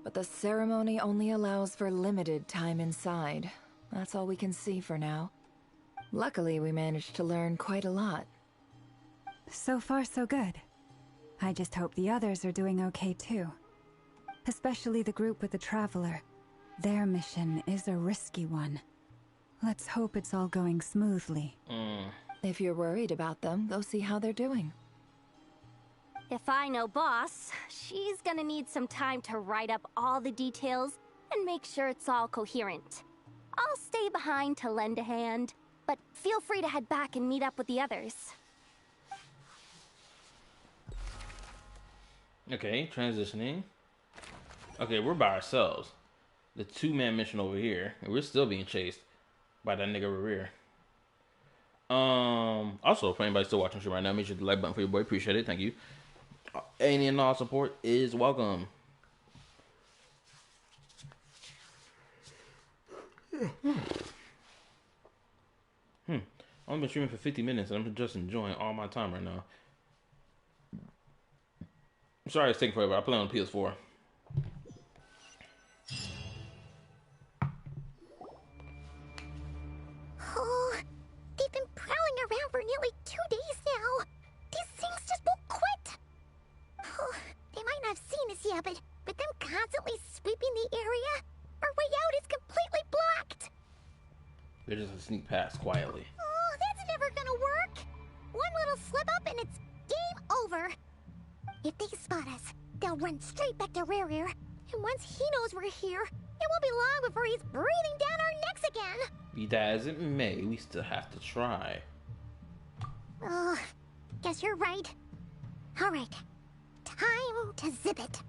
but the ceremony only allows for limited time inside. That's all we can see for now. Luckily, we managed to learn quite a lot. So far, so good. I just hope the others are doing okay too. Especially the group with the Traveler. Their mission is a risky one. Let's hope it's all going smoothly. If you're worried about them, go see how they're doing. If I know boss, she's gonna need some time to write up all the details and make sure it's all coherent. I'll stay behind to lend a hand, but feel free to head back and meet up with the others. Okay, transitioning. Okay, we're by ourselves. The two-man mission over here, and we're still being chased by that nigga Rarir. Also, if anybody's still watching right now, make sure to like button for your boy. Appreciate it. Thank you. Any and all support is welcome. I've been streaming for 50 minutes and I'm just enjoying all my time right now. Sorry it's taking forever. I play on PS4. Oh, they've been prowling around for nearly 2 days now. These things just won't quit. Oh, they might not have seen us yet, but them constantly sweeping the area, our way out is completely blocked. They're just a sneak past quietly. Oh, that's never gonna work. One little slip up and it's game over. If they spot us, they'll run straight back to Rarir. And once he knows we're here, it won't be long before he's breathing down our necks again. Be that as it may, we still have to try. Oh, guess you're right. All right, time to zip it.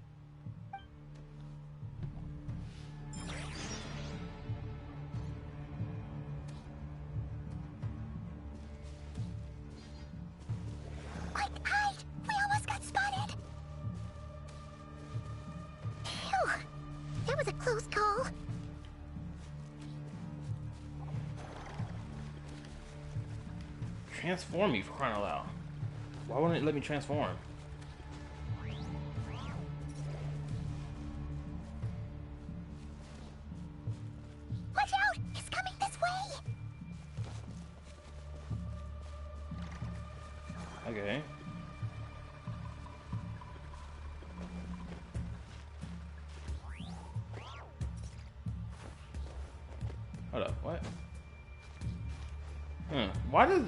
Quick, hide! We almost got spotted. Phew, that was a close call. Transform me, for crying out loud. Why wouldn't it let me transform? Watch out! It's coming this way! Okay. Hold up, what? Why does...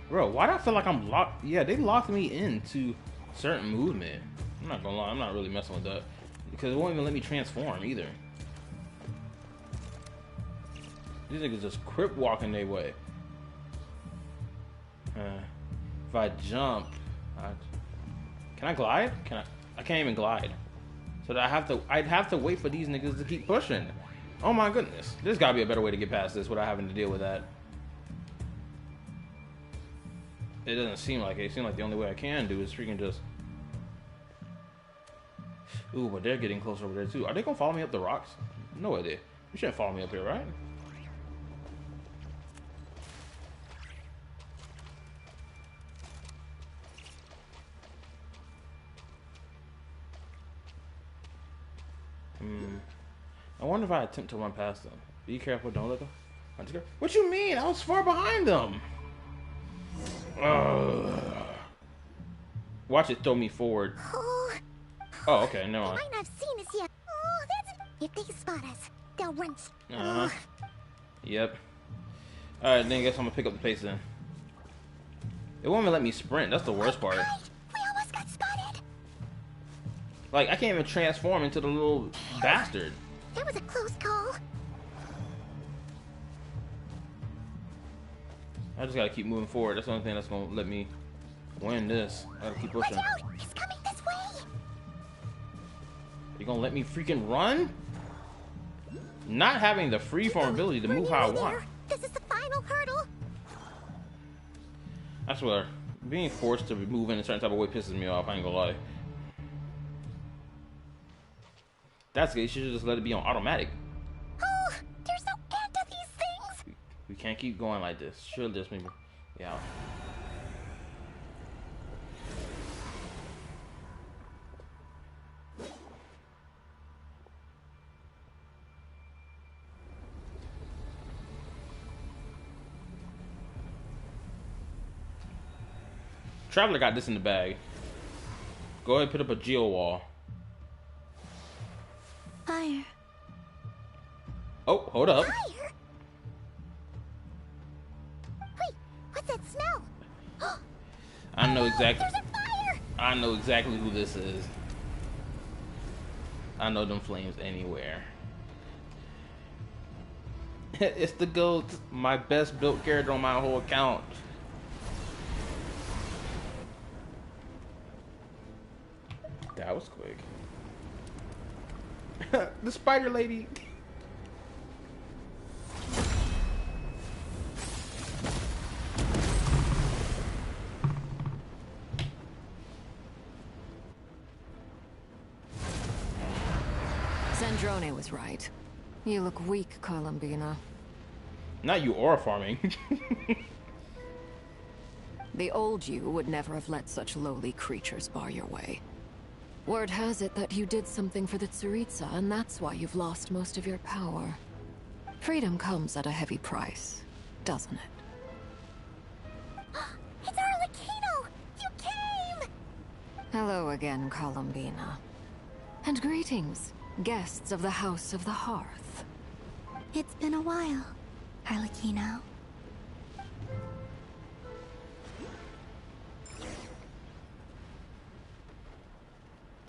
Bro, why do I feel like I'm locked? Yeah, they locked me into certain movement. I'm not gonna lie, I'm not really messing with that. Because it won't even let me transform either. These niggas just crip walking their way. If I jump... Can I glide? I can't even glide. So I'd have to wait for these niggas to keep pushing. Oh my goodness. There's gotta be a better way to get past this without having to deal with that. It doesn't seem like it. It seems like the only way I can do is freaking just... Ooh, but they're getting closer over there too. Are they gonna follow me up the rocks? No idea. You shouldn't follow me up here, right? I wonder if I attempt to run past them. Be careful, don't let them. What you mean? I was far behind them. Watch it throw me forward. Oh, okay, no. They might not have seen us yet. Oh, that's... If they spot us, they'll run. Yep. Alright, then I guess I'm gonna pick up the pace then. It won't even let me sprint. That's the worst part. We almost got spotted. Like, I can't even transform into the little bastard. That was a close call. I just gotta keep moving forward. That's the only thing that's gonna let me Win this. I gotta keep Watch pushing. out! He's coming this way! You gonna let me freaking run? Not having the freeform ability to move how I want. This is the final hurdle. I swear, being forced to move in a certain type of way pisses me off. I ain't gonna lie. That's good. You should just let it be on automatic. Oh, there's no end to these things. We can't keep going like this. Surely there's maybe. Yeah. Traveler got this in the bag. Go ahead and put up a geo wall. Fire. Oh, hold up. Fire? Wait, what's that smell? I know exactly. There's a fire! I know exactly who this is. I know them flames anywhere. It's the GOAT, my best built character on my whole account. That was quick. The spider lady. Zandrone was right. You look weak, Columbina. Not you or farming. The old you would never have let such lowly creatures bar your way. Word has it that you did something for the Tsaritsa, and that's why you've lost most of your power. Freedom comes at a heavy price, doesn't it? It's Arlecchino! You came! Hello again, Columbina. And greetings, guests of the House of the Hearth. It's been a while, Arlecchino.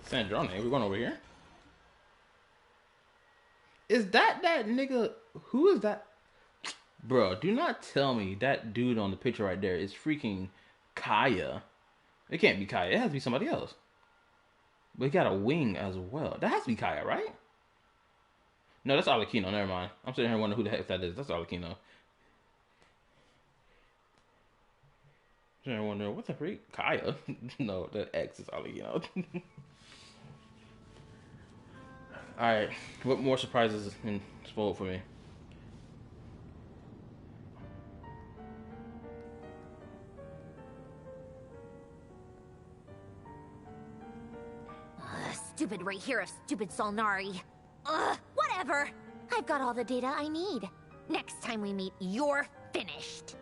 Zandrone, we're going over here. Is that nigga? Who is that? Bro, do not tell me that dude on the picture right there is freaking Kaya. It can't be Kaya. It has to be somebody else. But he got a wing as well. That has to be Kaya, right? No, that's Arlecchino. Never mind. I'm sitting here wondering who the heck that is. That's Arlecchino. I'm wondering what the freak? Kaya? No, that X is Arlecchino. Alright, what more surprises in spoiled for me? Stupid right here of stupid Solnari. Whatever. I've got all the data I need. Next time we meet, you're finished.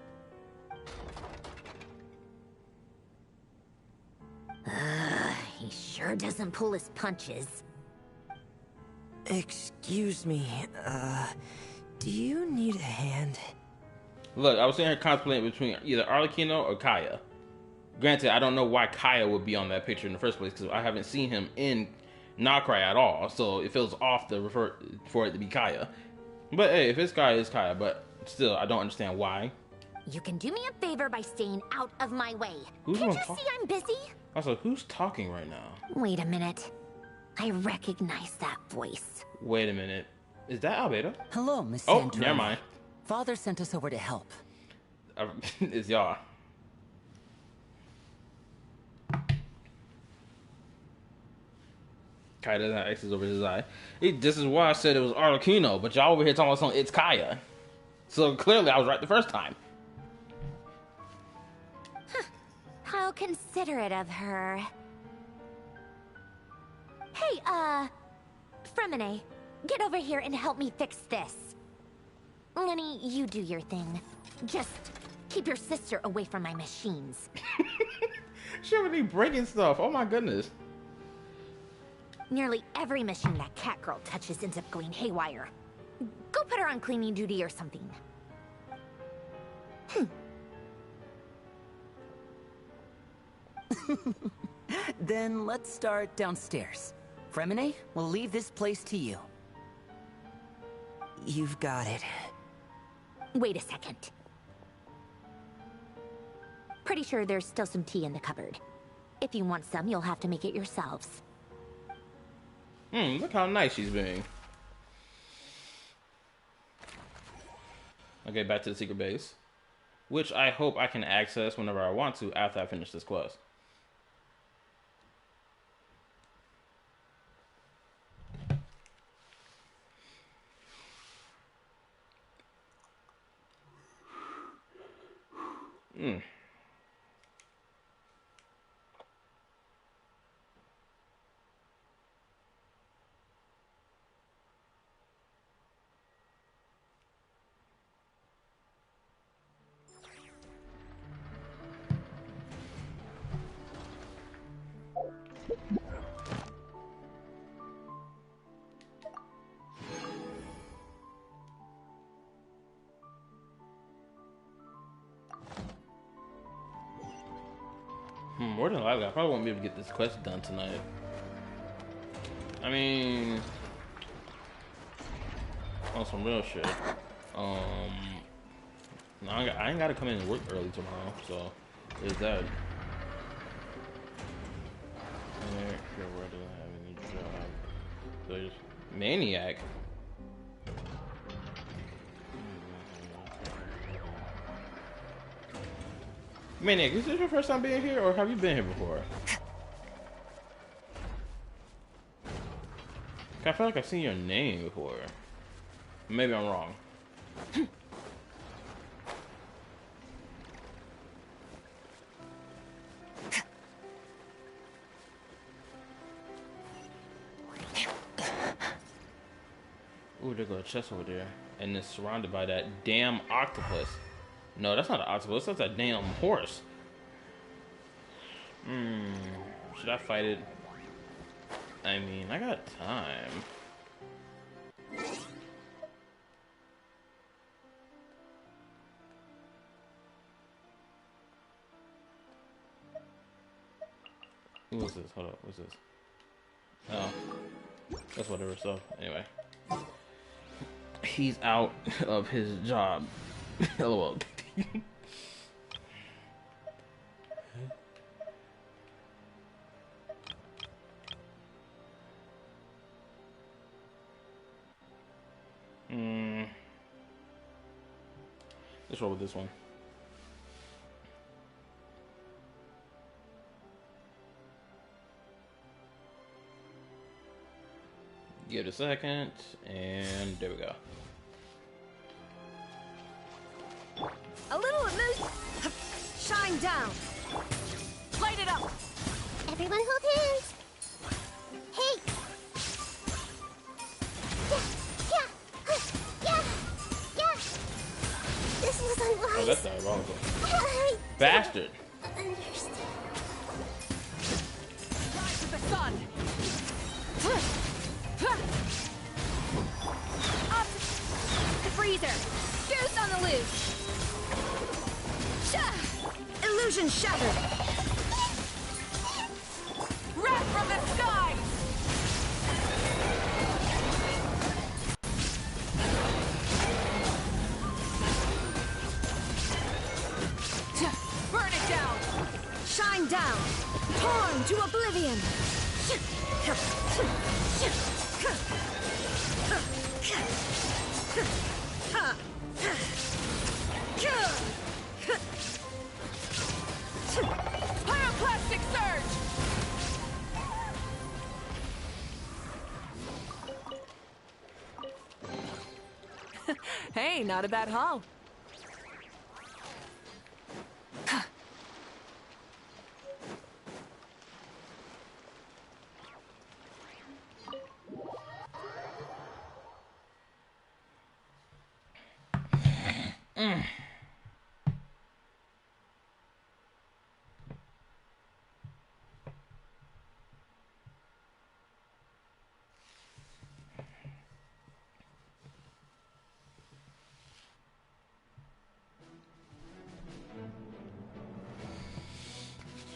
He sure doesn't pull his punches. Excuse me, do you need a hand? Look, I was sitting here contemplating between either Arlecchino or Kaya. Granted, I don't know why Kaya would be on that picture in the first place, because I haven't seen him in NODKRAI at all, so it feels off to refer for it to be Kaya. But hey, if it's Kaya, it's Kaya, but still, I don't understand why. You can do me a favor by staying out of my way. Who's Can't gonna you talk? see I'm busy? Also, who's talking right now? Wait a minute. I recognize that voice. Wait a minute. Is that Albedo? Hello, Miss Oh, Sandrone. never mind. Father sent us over to help. It's y'all. Kaya doesn't have X's over his eye. This is why I said it was Arlecchino, but y'all over here talking about something, it's Kaya. So clearly I was right the first time. How considerate of her. Hey, Fremine, get over here and help me fix this. Lenny, you do your thing. Just keep your sister away from my machines. She already breaking stuff. Oh my goodness. Nearly every machine that Catgirl touches ends up going haywire. Go put her on cleaning duty or something. Then let's start downstairs. Fremine, we'll leave this place to you. You've got it. Wait a second. Pretty sure there's still some tea in the cupboard. If you want some, you'll have to make it yourselves. Look how nice she's being. Okay, back to the secret base, which I hope I can access whenever I want to after I finish this quest. More than likely, I probably won't be able to get this quest done tonight. I mean, on some real shit. No, I ain't gotta come in and work early tomorrow, so there's that. Where do I have any job? There's Maniac. Maniac, is this your first time being here, or have you been here before? I feel like I've seen your name before. Maybe I'm wrong. Ooh, there's a chest over there, and it's surrounded by that damn octopus. No, that's not an octopus. That's a damn horse. Should I fight it? I mean, I got time. What's this? Hold up. What's this? Oh, that's whatever stuff. Anyway, he's out of his job. LOL. Let's roll with this one. Give it a second, and there we go. A little emotion. Shine down. Light it up. Everyone hold hands. Hey. Yeah. This was unwise. Oh, that's diabolical. Bastard. Understand. Rise to the sun. Up. The freezer. Goose on the loose. Illusion shattered. Wrath from the sky. Burn it down. Shine down. Torn to oblivion. Pyroclastic surge! Hey, not a bad haul.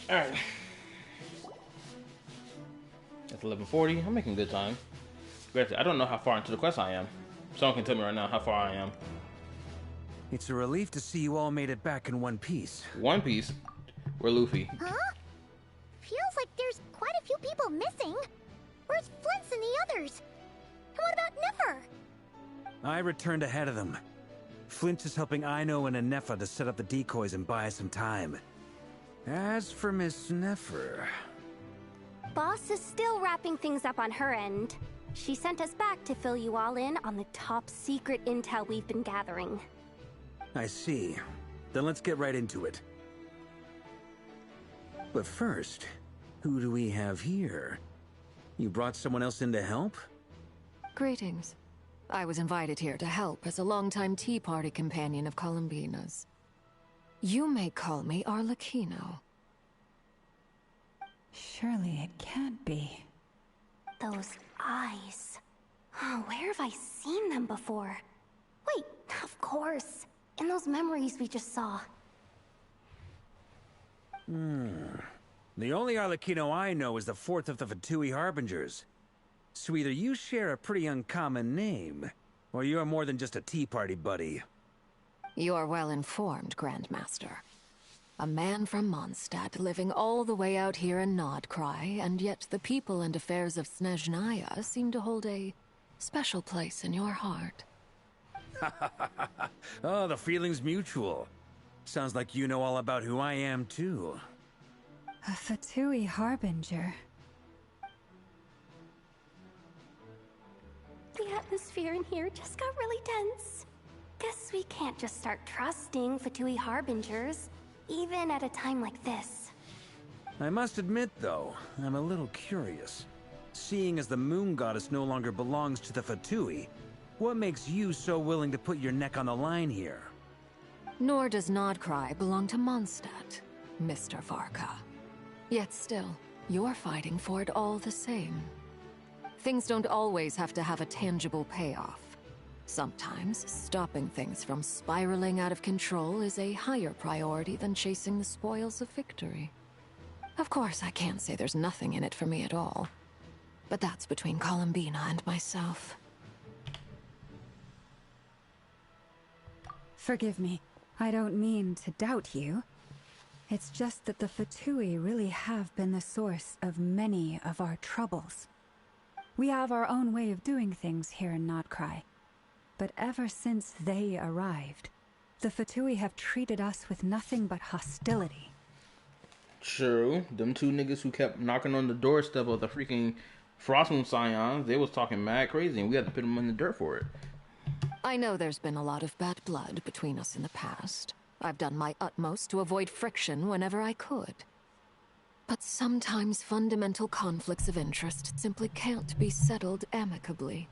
Alright. It's 11:40. I'm making good time. Granted, I don't know how far into the quest I am. Someone can tell me right now how far I am. It's a relief to see you all made it back in one piece. One Piece? Where Luffy? Huh? Feels like there's quite a few people missing. Where's Flint's and the others? And what about Nefer? I returned ahead of them. Flint is helping Aino and Anefa to set up the decoys and buy us some time. As for Miss Nefer... Boss is still wrapping things up on her end. She sent us back to fill you all in on the top secret intel we've been gathering. I see. Then let's get right into it. But first, who do we have here? You brought someone else in to help? Greetings. I was invited here to help as a longtime Tea Party companion of Columbina's. You may call me Arlecchino. Surely it can't be. Those eyes. Oh, where have I seen them before? Wait, of course. In those memories we just saw. The only Arlecchino I know is the fourth of the Fatui Harbingers. So either you share a pretty uncommon name, or you're more than just a Tea Party buddy. You're well informed, Grandmaster. A man from Mondstadt living all the way out here in NODKRAI, and yet the people and affairs of Snezhnaya seem to hold a special place in your heart. Oh, the feeling's mutual. Sounds like you know all about who I am, too. A Fatui Harbinger. The atmosphere in here just got really tense. Guess we can't just start trusting Fatui Harbingers, even at a time like this. I must admit, though, I'm a little curious. Seeing as the Moon Goddess no longer belongs to the Fatui, what makes you so willing to put your neck on the line here? Nor does NODKRAI belong to Mondstadt, Mr. Varka. Yet still, you're fighting for it all the same. Things don't always have to have a tangible payoff. Sometimes, stopping things from spiraling out of control is a higher priority than chasing the spoils of victory. Of course, I can't say there's nothing in it for me at all. But that's between Columbina and myself. Forgive me. I don't mean to doubt you. It's just that the Fatui really have been the source of many of our troubles. We have our own way of doing things here in NODKRAI. But ever since they arrived, the Fatui have treated us with nothing but hostility. True. Them two niggas who kept knocking on the doorstep of the freaking Frostmoon Scions, they was talking mad crazy, and we had to put them in the dirt for it. I know there's been a lot of bad blood between us in the past. I've done my utmost to avoid friction whenever I could. But sometimes fundamental conflicts of interest simply can't be settled amicably.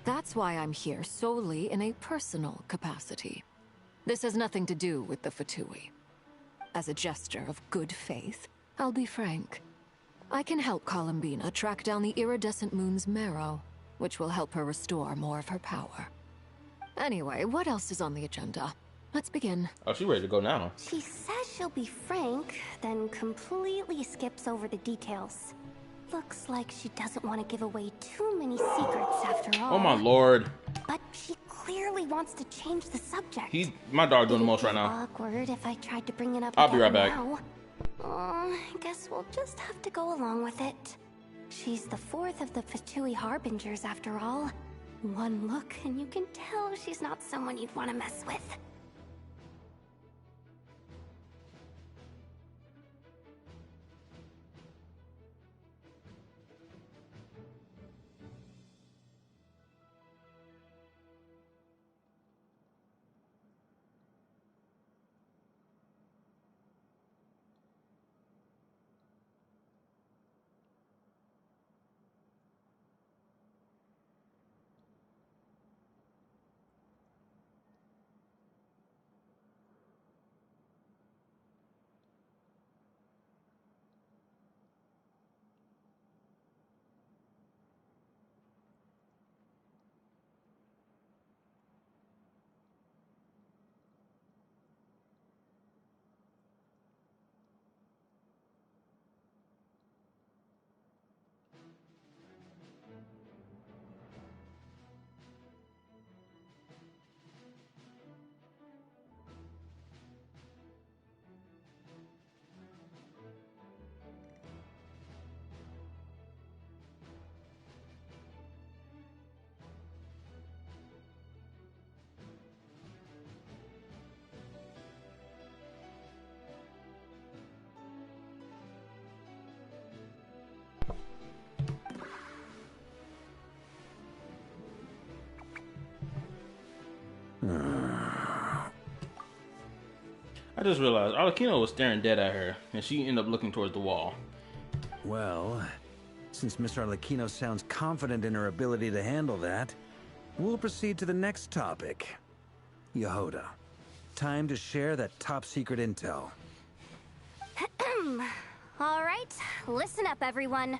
That's why I'm here solely in a personal capacity. This has nothing to do with the Fatui. As a gesture of good faith, I'll be frank. I can help Columbina track down the iridescent moon's marrow, which will help her restore more of her power. Anyway, what else is on the agenda? Let's begin. Oh, she's ready to go now. She says she'll be frank, then completely skips over the details. Looks like she doesn't want to give away too many secrets after all. Oh my lord. But she clearly wants to change the subject. My dog doing the most right now. Awkward if I tried to bring it up. I'll be right back. Now. I guess we'll just have to go along with it. She's the fourth of the Fatui Harbingers after all. One look and you can tell she's not someone you'd want to mess with. I just realized Arlecchino was staring dead at her, and she ended up looking towards the wall. Well, since Miss Arlecchino sounds confident in her ability to handle that, we'll proceed to the next topic. Yehoda, time to share that top-secret intel. Alright, listen up everyone.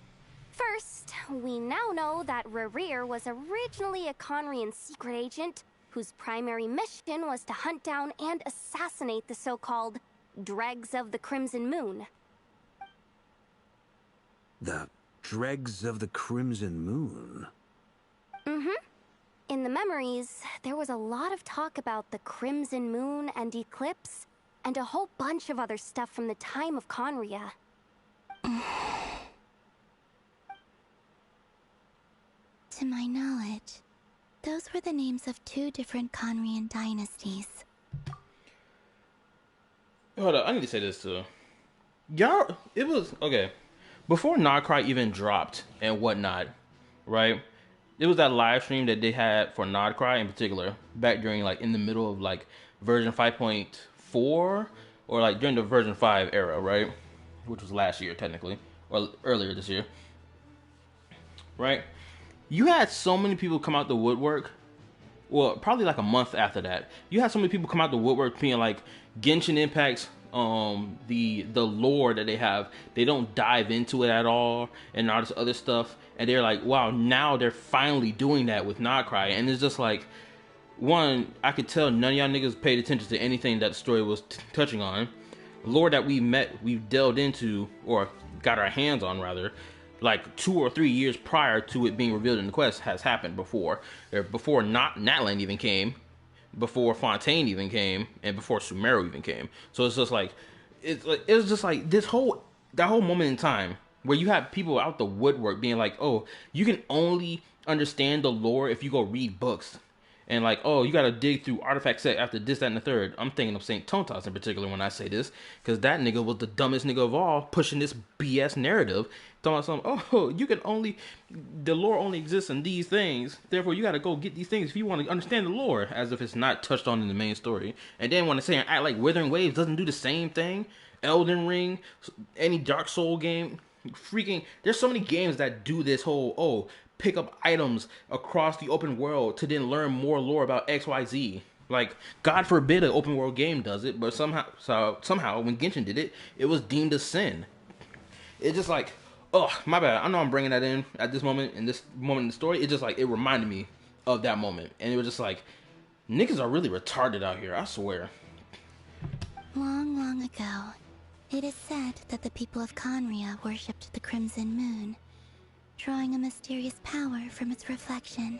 First, we now know that Rerir was originally a Conrian secret agent whose primary mission was to hunt down and assassinate the so-called Dregs of the Crimson Moon. The Dregs of the Crimson Moon? Mm-hmm. In the memories, there was a lot of talk about the Crimson Moon and Eclipse, and a whole bunch of other stuff from the time of Conria. To my knowledge, those were the names of 2 different Conrian dynasties. Hold up, I need to say this too. Y'all, it was, okay, before NODKRAI even dropped and whatnot, right? It was that live stream that they had for NODKRAI in particular, back during, like, in the middle of, like, version 5.4, or, like, during the version 5 era, right? Which was last year, technically, or earlier this year, right? You had so many people come out the woodwork. Well, probably like a month after that, you had so many people come out the woodwork being like, Genshin Impact's the lore that they have, they don't dive into it at all, and all this other stuff. And they're like, wow, now they're finally doing that with NODKRAI. And it's just like, one, I could tell none of y'all niggas paid attention to anything that the story was touching on. Lore that we've delved into, or got our hands on rather, like 2 or 3 years prior to it being revealed in the quest has happened before. Before Natlan even came, before Fontaine even came, and before Sumeru even came. So it's just like, it was just like that whole moment in time where you have people out the woodwork being like, oh, you can only understand the lore if you go read books. And like, oh, you gotta dig through artifact set after this, that, and the third. I'm thinking of St. Tontas in particular when I say this, because that nigga was the dumbest nigga of all, pushing this BS narrative. Talking about something, oh, you can only, the lore only exists in these things, therefore you gotta go get these things if you want to understand the lore, as if it's not touched on in the main story. And then want to say and act like Withering Waves doesn't do the same thing. Elden Ring, any Dark Soul game, freaking, there's so many games that do this whole, oh, pick up items across the open world to then learn more lore about XYZ. Like, God forbid an open world game does it, but somehow when Genshin did it, it was deemed a sin. It's just like, oh, my bad. I know I'm bringing that in at this moment, in the story. It's just like, it reminded me of that moment. And it was just like, niggas are really retarded out here, I swear. Long, long ago, it is said that the people of Conria worshipped the Crimson Moon, drawing a mysterious power from its reflection.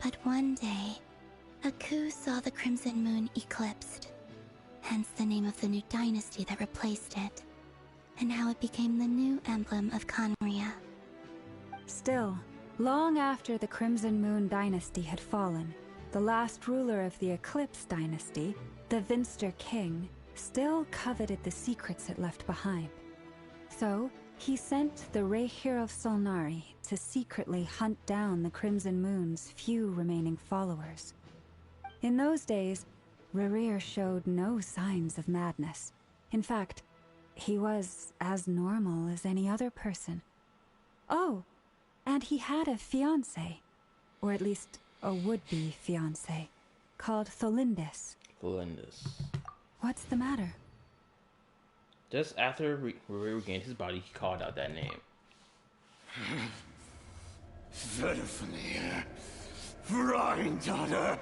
But one day, a coup saw the Crimson Moon eclipsed, hence the name of the new dynasty that replaced it, and how it became the new emblem of Conria. Still, long after the Crimson Moon dynasty had fallen, the last ruler of the Eclipse dynasty, the Vinster King, still coveted the secrets it left behind. So, he sent the Rehir of Solnari to secretly hunt down the Crimson Moon's few remaining followers. In those days, Rerir showed no signs of madness. In fact, he was as normal as any other person. Oh, and he had a fiancé, or at least a would-be fiancé, called Tholindis. Tholindis. What's the matter? Just after Rerir regained his body, he called out that name. Verfnir, Freindaughter,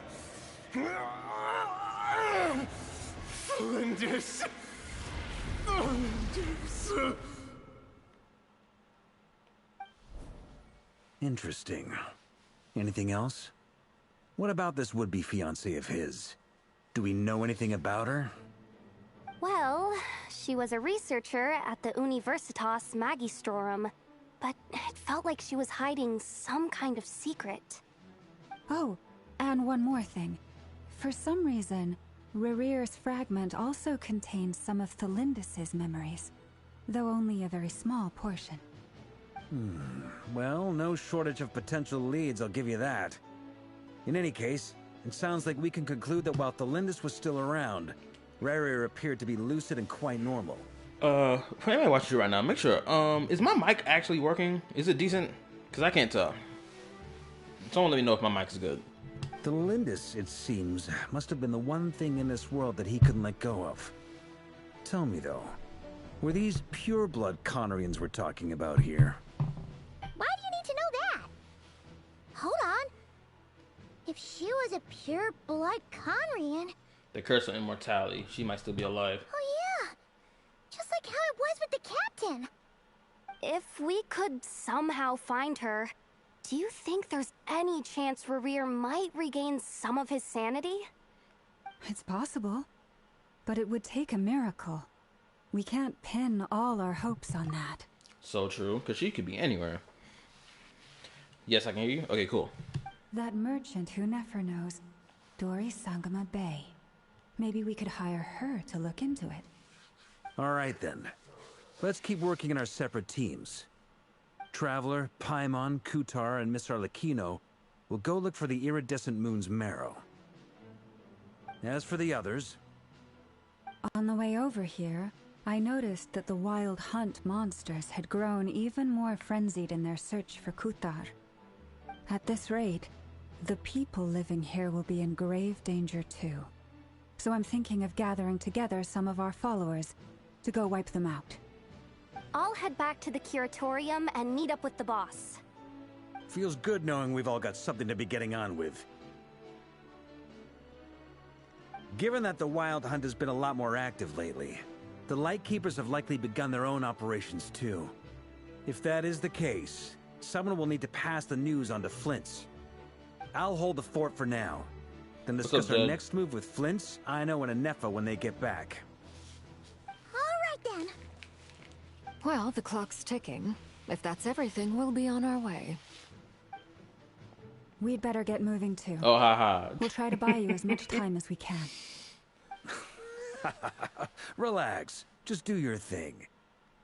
Flinders. Interesting. Anything else? What about this would-be fiancé of his? Do we know anything about her? Well, she was a researcher at the Universitas Magistrorum, but it felt like she was hiding some kind of secret. Oh, and one more thing. For some reason, Rerir's fragment also contains some of Tholindis' memories, though only a very small portion. Well, no shortage of potential leads, I'll give you that. In any case, it sounds like we can conclude that while Tholindis was still around, Rary appeared to be lucid and quite normal. For anybody watching you right now, make sure, is my mic actually working? Is it decent? Because I can't tell. Someone let me know if my mic is good. The Lindis, it seems, must have been the one thing in this world that he couldn't let go of. Tell me, though, were these pure-blood Conorians we're talking about here? Why do you need to know that? Hold on. If she was a pure-blood Conorian... The curse of immortality. She might still be alive. Oh yeah! Just like how it was with the captain. If we could somehow find her, do you think there's any chance Rerir might regain some of his sanity? It's possible, but it would take a miracle. We can't pin all our hopes on that. So true, because she could be anywhere. Yes, I can hear you? Okay, cool. That merchant who Nefer knows, Dori Sangama Bay. Maybe we could hire her to look into it. All right, then. Let's keep working in our separate teams. Traveler, Paimon, Kutar, and Miss Arlecchino will go look for the iridescent moon's marrow. As for the others... On the way over here, I noticed that the wild hunt monsters had grown even more frenzied in their search for Kutar. At this rate, the people living here will be in grave danger too. So I'm thinking of gathering together some of our followers to go wipe them out. I'll head back to the curatorium and meet up with the boss. Feels good knowing we've all got something to be getting on with. Given that the Wild Hunt has been a lot more active lately, the Lightkeepers have likely begun their own operations too. If that is the case, someone will need to pass the news on to Flint's. I'll hold the fort for now. Then discuss our next move with Flint's, Ino, and Anefa when they get back. Alright then. Well, the clock's ticking. If that's everything, we'll be on our way. We'd better get moving too. Oh, haha. We'll try to buy you as much time as we can. Relax. Just do your thing.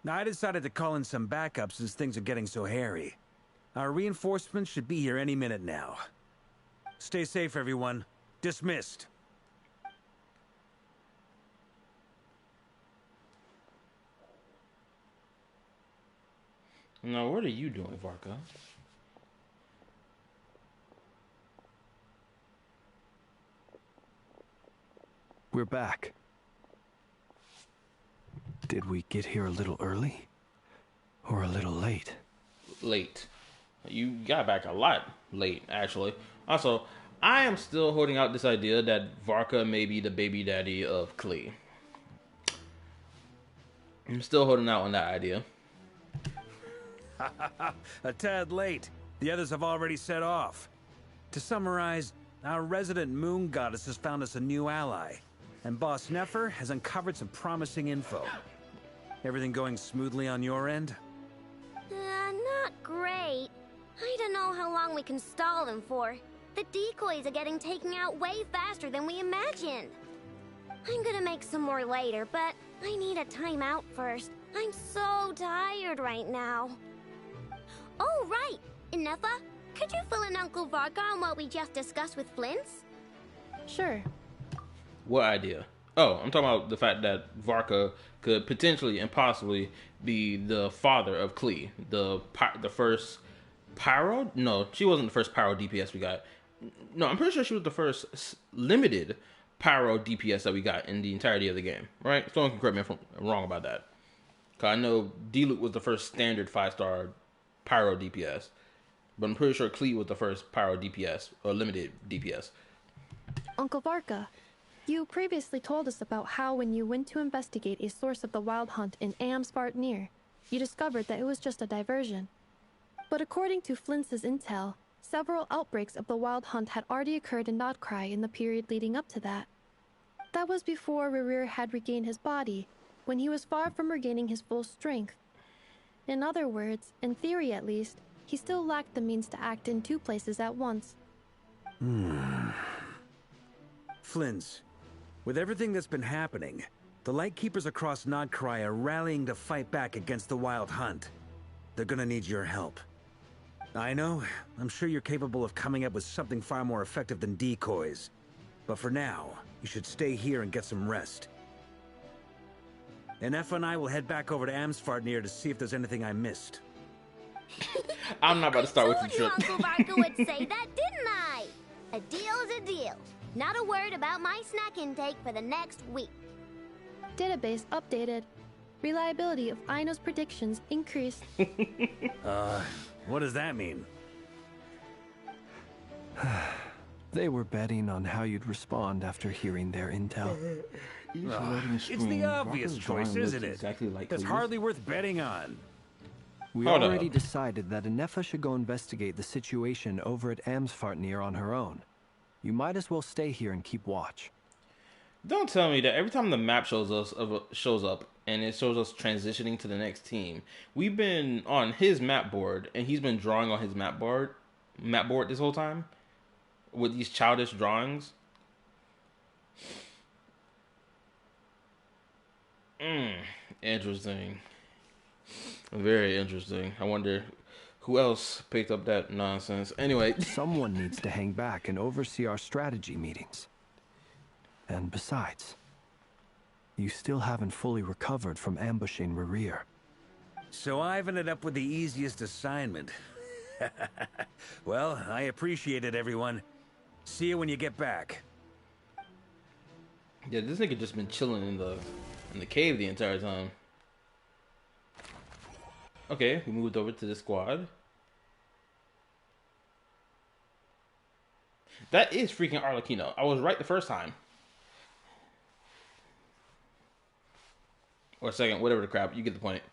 Now, I decided to call in some backup since things are getting so hairy. Our reinforcements should be here any minute now. Stay safe, everyone. Dismissed. Now, what are you doing, Varka? We're back. Did we get here a little early? Or a little late? Late. You got back a lot late, actually. Also, I am still holding out this idea that Varka may be the baby daddy of Klee. I'm still holding out on that idea. A tad late. The others have already set off. To summarize, our resident moon goddess has found us a new ally, and Boss Nefer has uncovered some promising info. Everything going smoothly on your end? Not great. I don't know how long we can stall them for. The decoys are getting taken out way faster than we imagined. I'm gonna make some more later, but I need a timeout first. I'm so tired right now. Oh, right! Inefa, could you fill in Uncle Varka on what we just discussed with Flint's? Sure. What idea? Oh, I'm talking about the fact that Varka could potentially and possibly be the father of Klee, the first pyro? No, she wasn't the first pyro DPS we got. No, I'm pretty sure she was the first limited pyro DPS that we got in the entirety of the game, right? Someone can correct me if I'm wrong about that. Cause I know D-Luke was the first standard 5-star pyro DPS, but I'm pretty sure Klee was the first pyro DPS or limited DPS. Uncle Varka, you previously told us about how when you went to investigate a source of the Wild Hunt in Amsbartnir, you discovered that it was just a diversion. But according to Flint's intel, several outbreaks of the Wild Hunt had already occurred in NODKRAI in the period leading up to that. That was before Rerir had regained his body, when he was far from regaining his full strength. In other words, in theory at least, he still lacked the means to act in two places at once. Flint's, with everything that's been happening, the Lightkeepers across NODKRAI are rallying to fight back against the Wild Hunt. They're gonna need your help. I know, I'm sure you're capable of coming up with something far more effective than decoys. But for now, you should stay here and get some rest. and Effa and I will head back over to Amsfartnir to see if there's anything I missed. I'm not about to start with the trip. Uncle Barker would say that, didn't I? A deal's a deal. Not a word about my snack intake for the next week. Database updated. Reliability of Aino's predictions increased. What does that mean? They were betting on how you'd respond after hearing their intel. It's the obvious choice, isn't it? Exactly like That's hardly worth betting on. We already decided that Anefa should go investigate the situation over at Amsfartnir on her own. You might as well stay here and keep watch. Don't tell me that every time the map shows up and it shows us transitioning to the next team, we've been on his map board and he's been drawing on his map board this whole time with these childish drawings. Interesting. Very interesting. I wonder who else picked up that nonsense. Anyway, someone needs to hang back and oversee our strategy meetings. And besides, you still haven't fully recovered from ambushing Rerir. So I've ended up with the easiest assignment. Well, I appreciate it, everyone. See you when you get back. Yeah, this nigga just been chilling in the cave the entire time. Okay, we moved over to the squad. That is freaking Arlecchino. I was right the first time. Or second, whatever the crap. You get the point.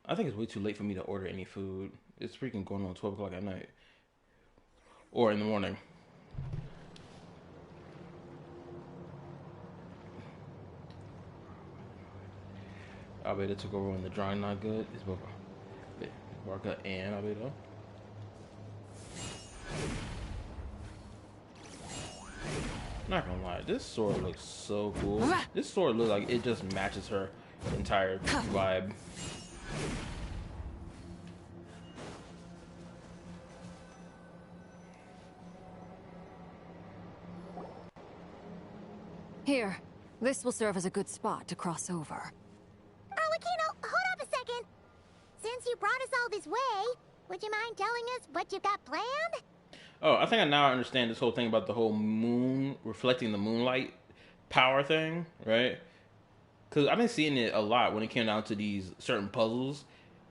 I think it's way too late for me to order any food. It's freaking going on 12 o'clock at night. Or in the morning. Albedo took over when the drawing not good. It's both Barca and Albedo. Not gonna lie, this sword looks so cool. This sword looks like it just matches her entire vibe. Here, this will serve as a good spot to cross over. Arlecchino, hold up a second. Since you brought us all this way, would you mind telling us what you've got planned? Oh, I think I now understand this whole thing about the whole moon reflecting the moonlight power thing, right? Because I've been seeing it a lot when it came down to these certain puzzles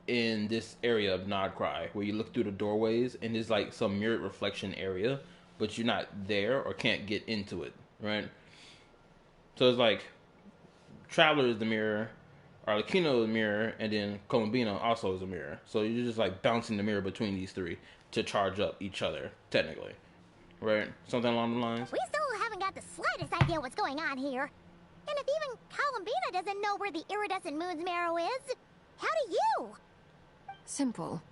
in this area of NODKRAI, where you look through the doorways and there's like some mirrored reflection area, but you're not there or can't get into it, right? So it's like Traveler is the mirror, Arlecchino is the mirror, and then Colombino also is a mirror. So you're just like bouncing the mirror between these three to charge up each other, technically. Right? Something along the lines? We still haven't got the slightest idea what's going on here. And if even Colombina doesn't know where the iridescent moon's marrow is, how do you? Simple.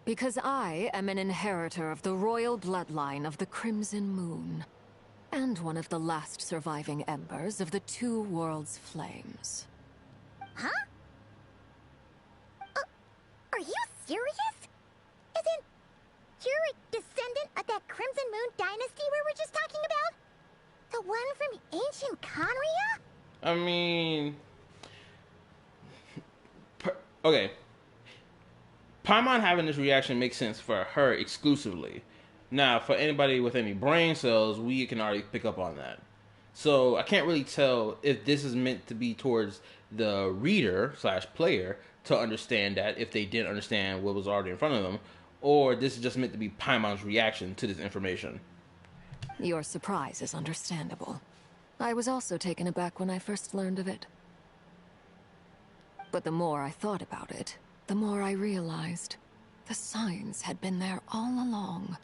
Because I am an inheritor of the royal bloodline of the Crimson Moon. And one of the last surviving embers of the Two Worlds' flames. Huh? Are you serious? Isn't you're a descendant of that Crimson Moon dynasty we were just talking about? The one from ancient Conria? I mean... Okay. Paimon having this reaction makes sense for her exclusively. Now, for anybody with any brain cells, we can already pick up on that. So, I can't really tell if this is meant to be towards the reader / player to understand that if they didn't understand what was already in front of them, or this is just meant to be Paimon's reaction to this information. Your surprise is understandable. I was also taken aback when I first learned of it. But the more I thought about it, the more I realized the signs had been there all along.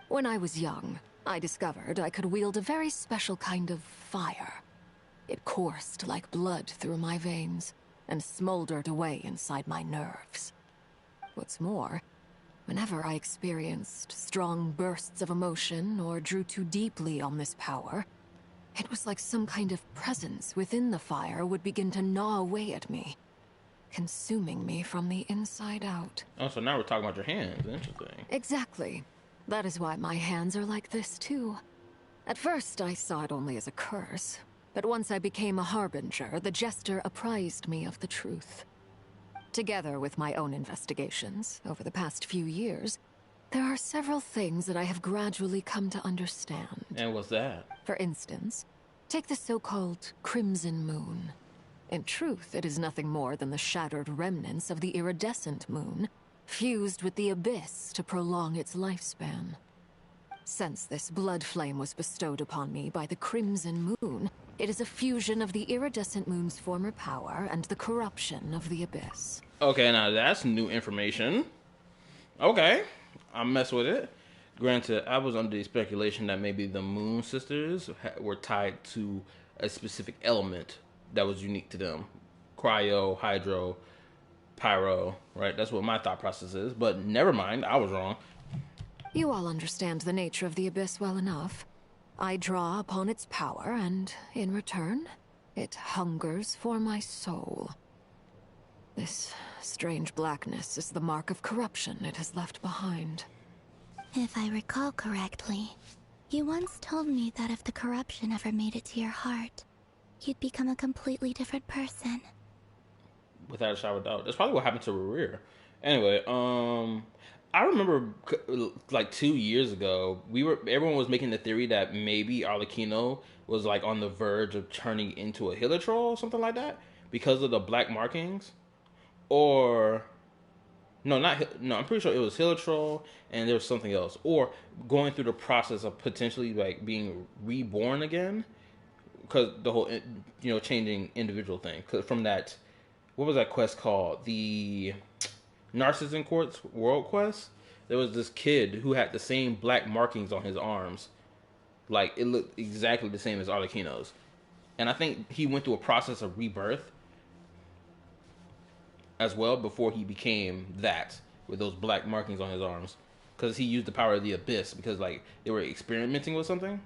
When I was young, I discovered I could wield a very special kind of fire. It coursed like blood through my veins and smoldered away inside my nerves. What's more, whenever I experienced strong bursts of emotion or drew too deeply on this power, it was like some kind of presence within the fire would begin to gnaw away at me, consuming me from the inside out. Oh, so now we're talking about your hands. Interesting. Exactly. That is why my hands are like this, too. At first, I saw it only as a curse, but once I became a harbinger, the jester apprised me of the truth. Together with my own investigations, over the past few years, there are several things that I have gradually come to understand. And what's that? For instance, take the so-called Crimson Moon. In truth, it is nothing more than the shattered remnants of the iridescent moon, fused with the abyss to prolong its lifespan. Since this blood flame was bestowed upon me by the Crimson Moon, it is a fusion of the iridescent moon's former power and the corruption of the abyss. Okay, now that's new information. Okay, I'll mess with it. Granted, I was under the speculation that maybe the Moon Sisters were tied to a specific element that was unique to them. Cryo, hydro, pyro, right? That's what my thought process is. But never mind, I was wrong. You all understand the nature of the abyss well enough. I draw upon its power, and in return, it hungers for my soul. This strange blackness is the mark of corruption it has left behind. If I recall correctly, you once told me that if the corruption ever made it to your heart, you'd become a completely different person. Without a shadow of a doubt. That's probably what happened to Rear. Anyway, I remember like 2 years ago, everyone was making the theory that maybe Arlecchino was like on the verge of turning into a Hilitroll or something like that because of the black markings. Or no, I'm pretty sure it was Hilitroll and there was something else. Or going through the process of potentially like being reborn again, because the whole changing individual thing. Cause from that, what was that quest called? The Narcissus Quartz World Quest. There was this kid who had the same black markings on his arms, like it looked exactly the same as Arlecchino's, and I think he went through a process of rebirth as well before he became that with those black markings on his arms, because he used the power of the abyss because like they were experimenting with something.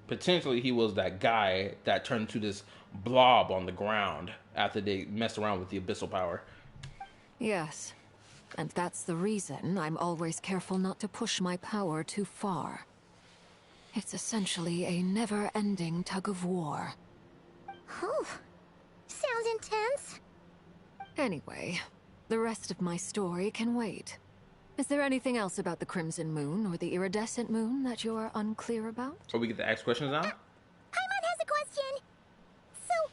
Potentially he was that guy that turned into this blob on the ground after they messed around with the abyssal power. Yes, and that's the reason I'm always careful not to push my power too far. It's essentially a never-ending tug of war. Oh, sounds intense. Anyway, the rest of my story can wait. Is there anything else about the Crimson Moon or the Iridescent Moon that you're unclear about? So we get to ask questions now? Paimon has a question. So,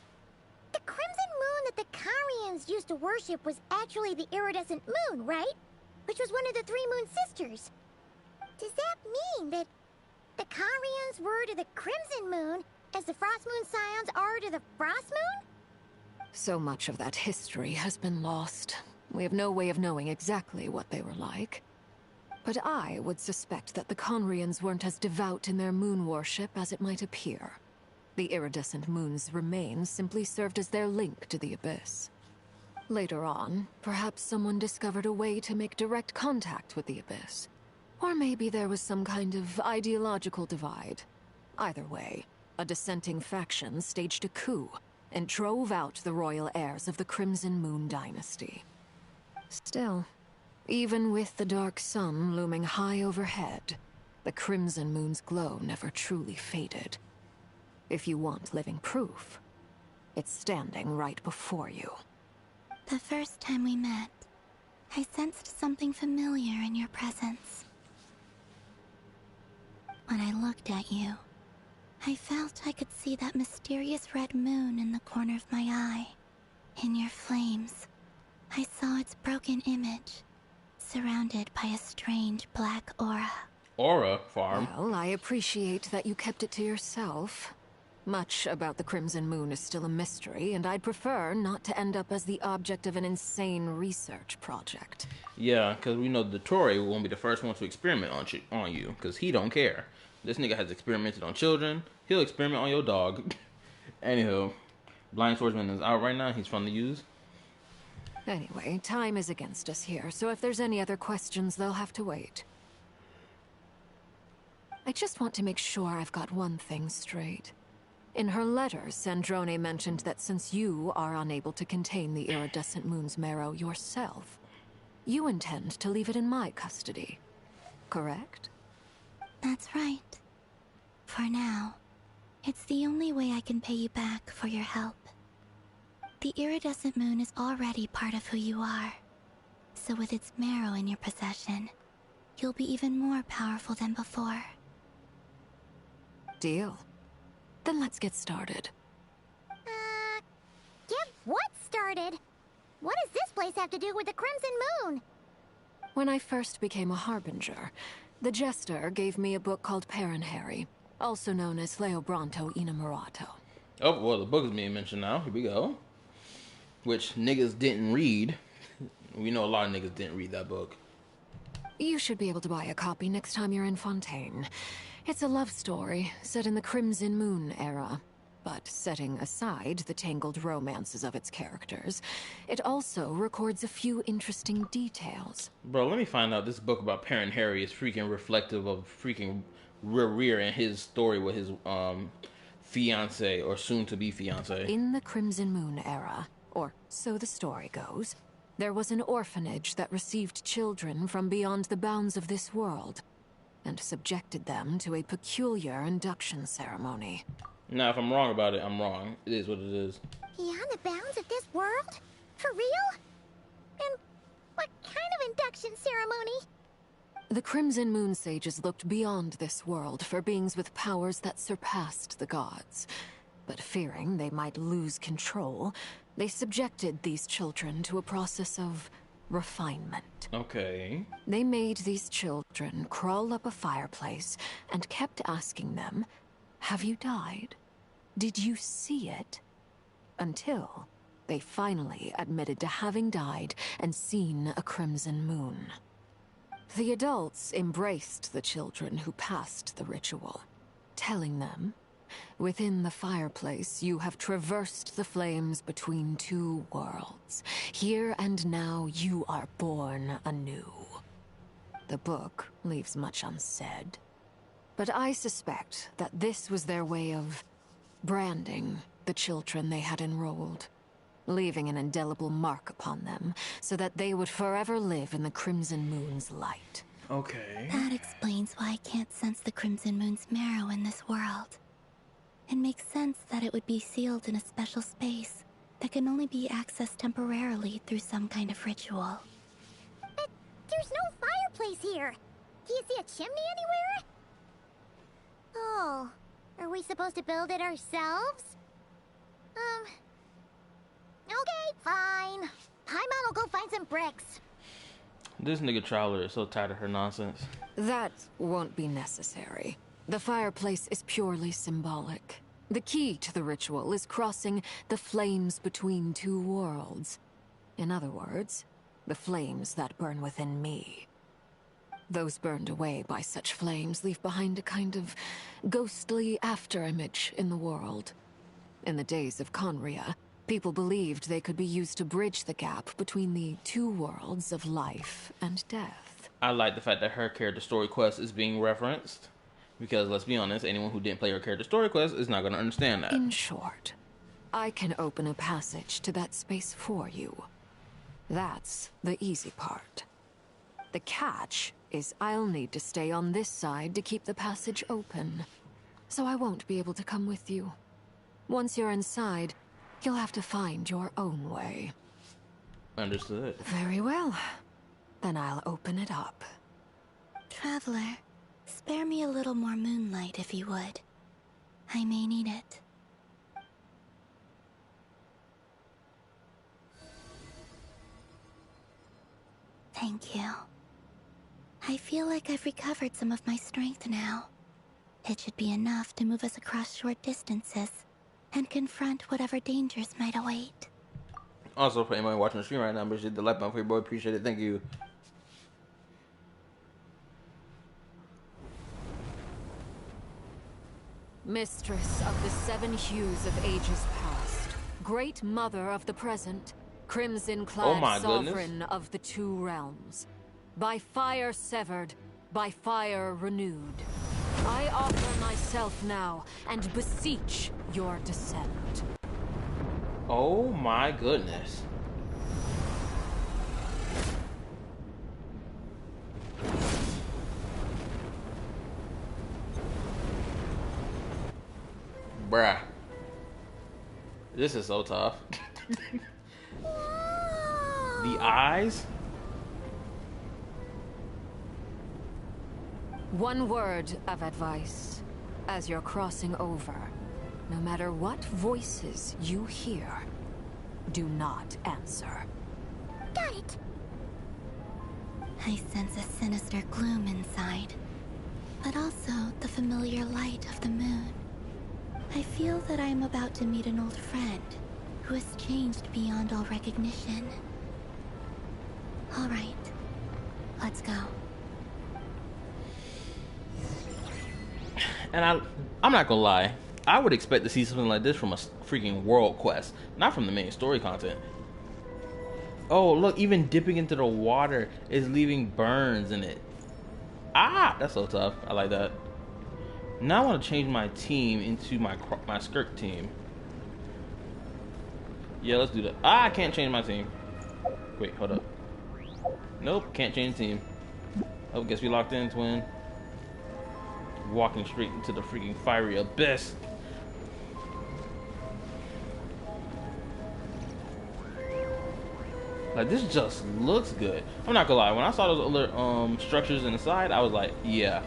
the Crimson Moon that the Karians used to worship was actually the Iridescent Moon, right? Which was one of the three Moon Sisters. Does that mean that the Karians were to the Crimson Moon as the Frost Moon Scions are to the Frost Moon? So much of that history has been lost. We have no way of knowing exactly what they were like. But I would suspect that the Conrians weren't as devout in their moon worship as it might appear. The iridescent moon's remains simply served as their link to the abyss. Later on, perhaps someone discovered a way to make direct contact with the abyss. Or maybe there was some kind of ideological divide. Either way, a dissenting faction staged a coup and drove out the royal heirs of the Crimson Moon dynasty. Still, even with the dark sun looming high overhead, the Crimson Moon's glow never truly faded. If you want living proof, it's standing right before you. The first time we met, I sensed something familiar in your presence. When I looked at you, I felt I could see that mysterious red moon in the corner of my eye. In your flames, I saw its broken image, surrounded by a strange black aura. Aura farm? Well, I appreciate that you kept it to yourself. Much about the Crimson Moon is still a mystery, and I'd prefer not to end up as the object of an insane research project. Yeah, because we know the Tory won't be the first one to experiment on you, because he don't care. This nigga has experimented on children. He'll experiment on your dog. Anywho, Blind Swordsman is out right now. He's fun to use. Anyway, time is against us here, so if there's any other questions, they'll have to wait. I just want to make sure I've got one thing straight. In her letter, Sandrone mentioned that since you are unable to contain the iridescent moon's marrow yourself, you intend to leave it in my custody, correct? That's right. For now, it's the only way I can pay you back for your help. The iridescent moon is already part of who you are. So with its marrow in your possession, you'll be even more powerful than before. Deal. Then let's get started. Get what started? What does this place have to do with the Crimson Moon? When I first became a Harbinger, the Jester gave me a book called Parenheri, also known as Leobranto Inamorato. Oh, well, the book is being mentioned now. Here we go. Which niggas didn't read. We know a lot of niggas didn't read that book. You should be able to buy a copy next time you're in Fontaine. It's a love story set in the Crimson Moon era. But setting aside the tangled romances of its characters, it also records a few interesting details. Bro, let me find out this book about Parenheri is freaking reflective of freaking Rear and his story with his fiance or soon-to-be fiance. In the Crimson Moon era, or so the story goes, there was an orphanage that received children from beyond the bounds of this world and subjected them to a peculiar induction ceremony. Now, if I'm wrong about it, I'm wrong. It is what it is. Beyond the bounds of this world? For real? And what kind of induction ceremony? The Crimson Moon sages looked beyond this world for beings with powers that surpassed the gods. But fearing they might lose control, they subjected these children to a process of refinement. Okay. They made these children crawl up a fireplace and kept asking them, "Have you died? Did you see it?" Until they finally admitted to having died and seen a crimson moon. The adults embraced the children who passed the ritual, telling them, "Within the fireplace, you have traversed the flames between two worlds. Here and now, you are born anew." The book leaves much unsaid, but I suspect that this was their way of branding the children they had enrolled, leaving an indelible mark upon them so that they would forever live in the Crimson Moon's light. Okay. That explains why I can't sense the Crimson Moon's marrow in this world. It makes sense that it would be sealed in a special space that can only be accessed temporarily through some kind of ritual. But there's no fireplace here. Do you see a chimney anywhere? Oh, are we supposed to build it ourselves? Okay, fine. Paimon will go find some bricks. This nigga Trawler is so tired of her nonsense. That won't be necessary. The fireplace is purely symbolic. The key to the ritual is crossing the flames between two worlds. In other words, the flames that burn within me. Those burned away by such flames leave behind a kind of ghostly afterimage in the world. In the days of Conria, people believed they could be used to bridge the gap between the two worlds of life and death. I like the fact that her character story quest is being referenced. Because, let's be honest, anyone who didn't play her character story quest is not going to understand that. In short, I can open a passage to that space for you. That's the easy part. The catch is I'll need to stay on this side to keep the passage open. So I won't be able to come with you. Once you're inside, you'll have to find your own way. Understood. Very well. Then I'll open it up. Traveler, spare me a little more moonlight if you would. I may need it. Thank you. I feel like I've recovered some of my strength now. It should be enough to move us across short distances and confront whatever dangers might await. Also, for anyone watching the stream right now, appreciate the like button for your boy. Appreciate it. Thank you. Mistress of the seven hues of ages past, great mother of the present, crimson-clad sovereign of the two realms, by fire severed, by fire renewed, I offer myself now and beseech your descent. Oh my goodness. Bruh. This is so tough. The eyes? One word of advice. As you're crossing over, no matter what voices you hear, do not answer. Got it. I sense a sinister gloom inside, but also the familiar light of the moon. I feel that I am about to meet an old friend who has changed beyond all recognition. All right, let's go. And I'm not gonna lie, I would expect to see something like this from a freaking world quest, not from the main story content. Oh, look, even dipping into the water is leaving burns in it. Ah, that's so tough. I like that. Now I want to change my team into my skirt team. Yeah, let's do that. Ah, I can't change my team. Wait, hold up. Nope, can't change the team. Oh, guess we locked in, twin. Walking straight into the freaking fiery abyss. Like, this just looks good. I'm not gonna lie, when I saw those other structures in the side, I was like, yeah.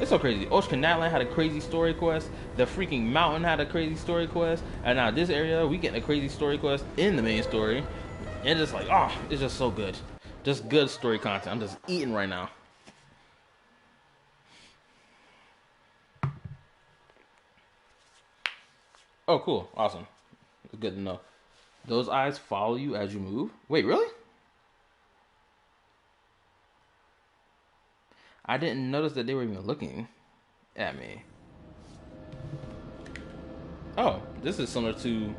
It's so crazy. Oshka Natlan had a crazy story quest. The freaking mountain had a crazy story quest. And now this area, we get a crazy story quest in the main story. And it's just like, oh, it's just so good. Just good story content. I'm just eating right now. Oh, cool. Awesome. It's good to know. Those eyes follow you as you move? Wait, really? I didn't notice that they were even looking at me. Oh, this is similar to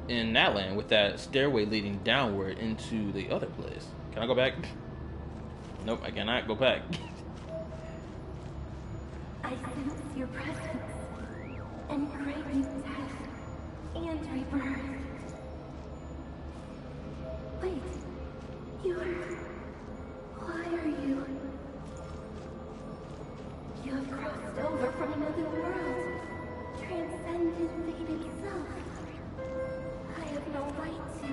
in Natlan with that stairway leading downward into the other place. Can I go back? Nope, I cannot go back. I sense your presence and craving death and rebirth. Wait, why are you? You have crossed over from another world, transcended fate itself. I have no right to.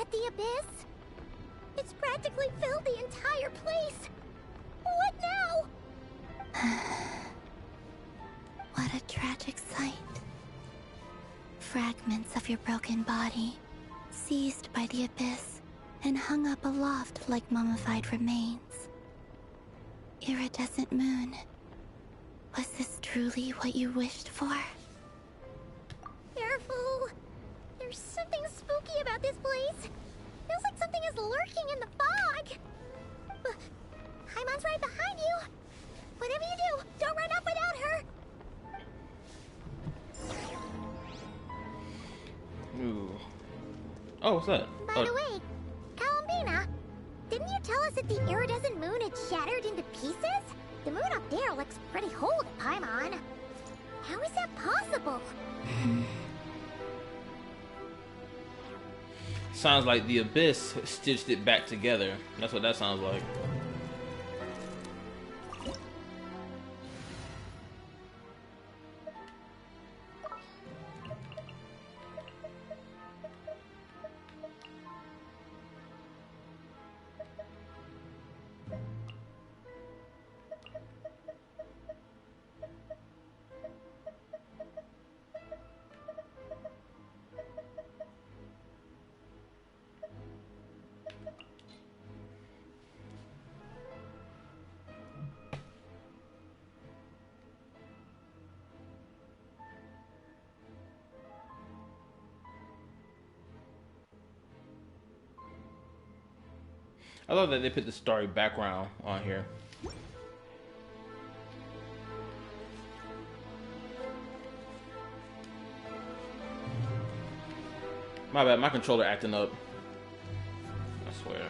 The abyss? It's practically filled the entire place. What now? What a tragic sight. Fragments of your broken body, seized by the abyss and hung up aloft like mummified remains. Iridescent moon. Was this truly what you wished for? Careful! There's something spooky about this place. Feels like something is lurking in the fog. Haimon's right behind you. Whatever you do, don't run off without her. Ooh. Oh, what's that? By the way, Columbina, didn't you tell us that the iridescent moon had shattered into pieces? The moon up there looks pretty whole to Paimon. How is that possible? Sounds like the abyss stitched it back together. That's what that sounds like. I love that they put the starry background on here. My bad, my controller acting up. I swear.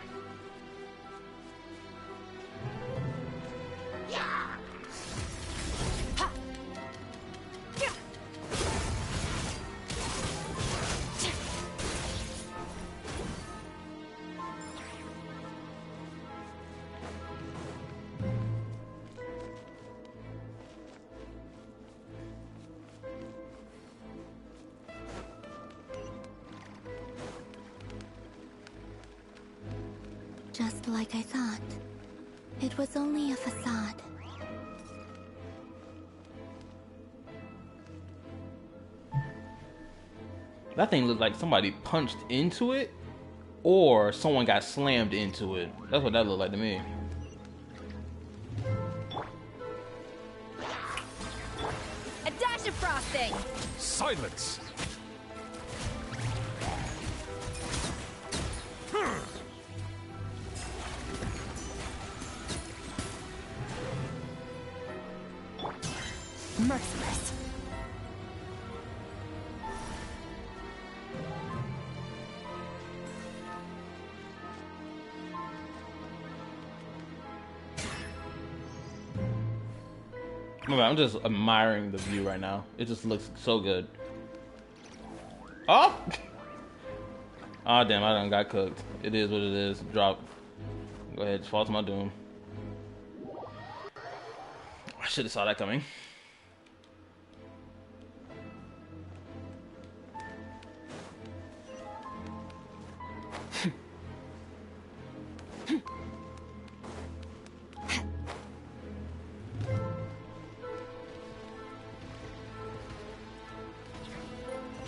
Just like I thought. It was only a facade. That thing looked like somebody punched into it, or someone got slammed into it. That's what that looked like to me. A dash of frosting! Silence! Merciless. I'm just admiring the view right now. It just looks so good. Oh! Oh damn, I done got cooked. It is what it is. Drop. Go ahead, just fall to my doom. I should have saw that coming.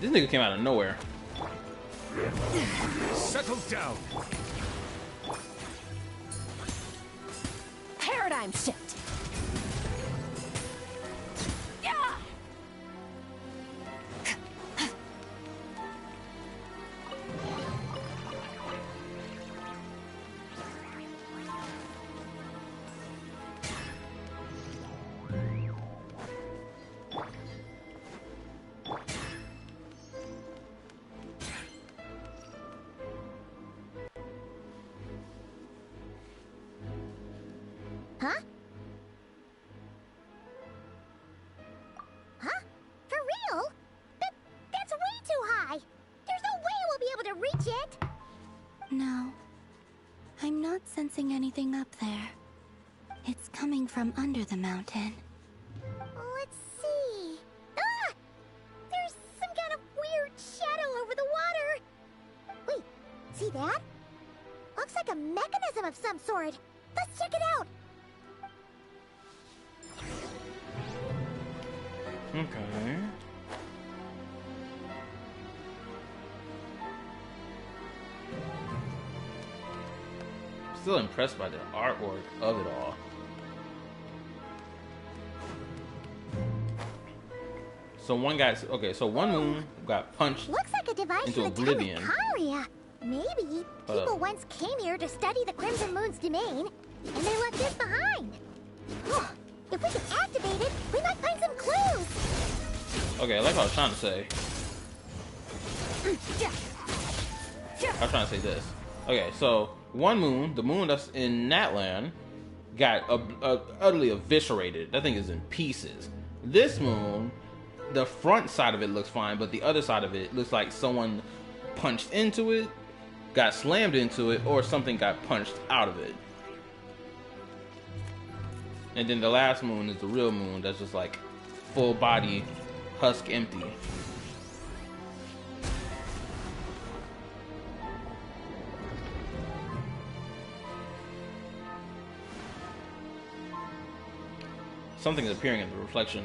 This nigga came out of nowhere. Settle down. Paradigm shift. Yeah. Huh? Huh? For real? That's way too high! There's no way we'll be able to reach it! No. I'm not sensing anything up there. It's coming from under the mountain. Let's see... Ah! There's some kind of weird shadow over the water! Wait, see that? Looks like a mechanism of some sort. Let's check it out! Okay. Still impressed by the artwork of it all. So one guy, okay, so one moon got punched Looks like a device into from the oblivion. time of Karia. Maybe people once came here to study the Crimson Moon's domain, and they left this behind. If we can activate it, we might find some clues. Okay, like I was trying to say. I was trying to say this. Okay, so one moon, the moon that's in Natlan, got utterly eviscerated. That thing is in pieces. This moon, the front side of it looks fine, but the other side of it looks like someone punched into it, got slammed into it, or something got punched out of it. And then the last moon is the real moon that's just like full body, husk empty. Something is appearing in the reflection.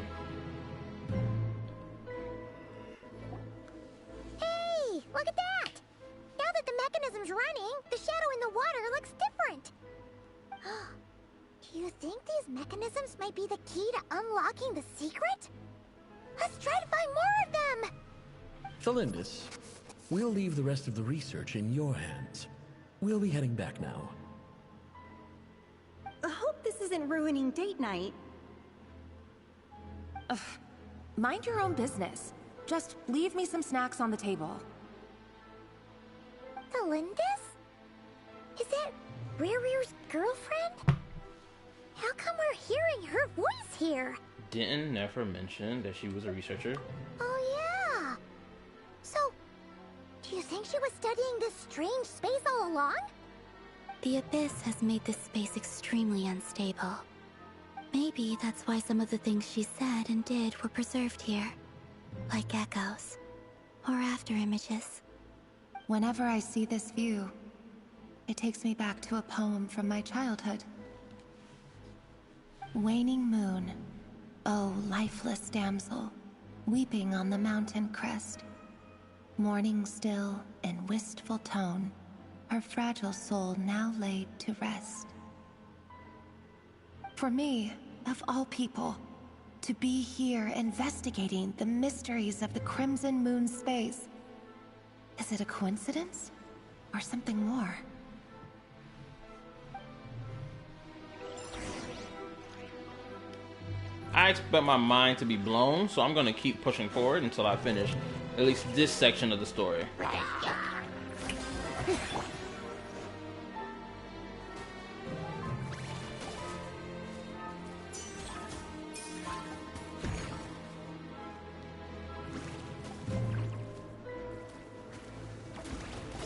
Hey, look at that! Now that the mechanism's running, the shadow in the water looks different. Do you think these mechanisms might be the key to unlocking the secret? Let's try to find more of them! Thelindis, we'll leave the rest of the research in your hands. We'll be heading back now. isn't ruining date night. Ugh. Mind your own business. Just leave me some snacks on the table. Felindis? Is that Rear's girlfriend? How come we're hearing her voice here? Didn't Nefer mention that she was a researcher? Oh yeah. So, do you think she was studying this strange space all along? The Abyss has made this space extremely unstable. Maybe that's why some of the things she said and did were preserved here. Like echoes. Or after images. Whenever I see this view, it takes me back to a poem from my childhood. Waning moon, oh lifeless damsel, weeping on the mountain crest. Mourning still in wistful tone, her fragile soul now laid to rest. For me, of all people, to be here investigating the mysteries of the Crimson Moon space, is it a coincidence or something more? I expect my mind to be blown, so I'm gonna keep pushing forward until I finish at least this section of the story.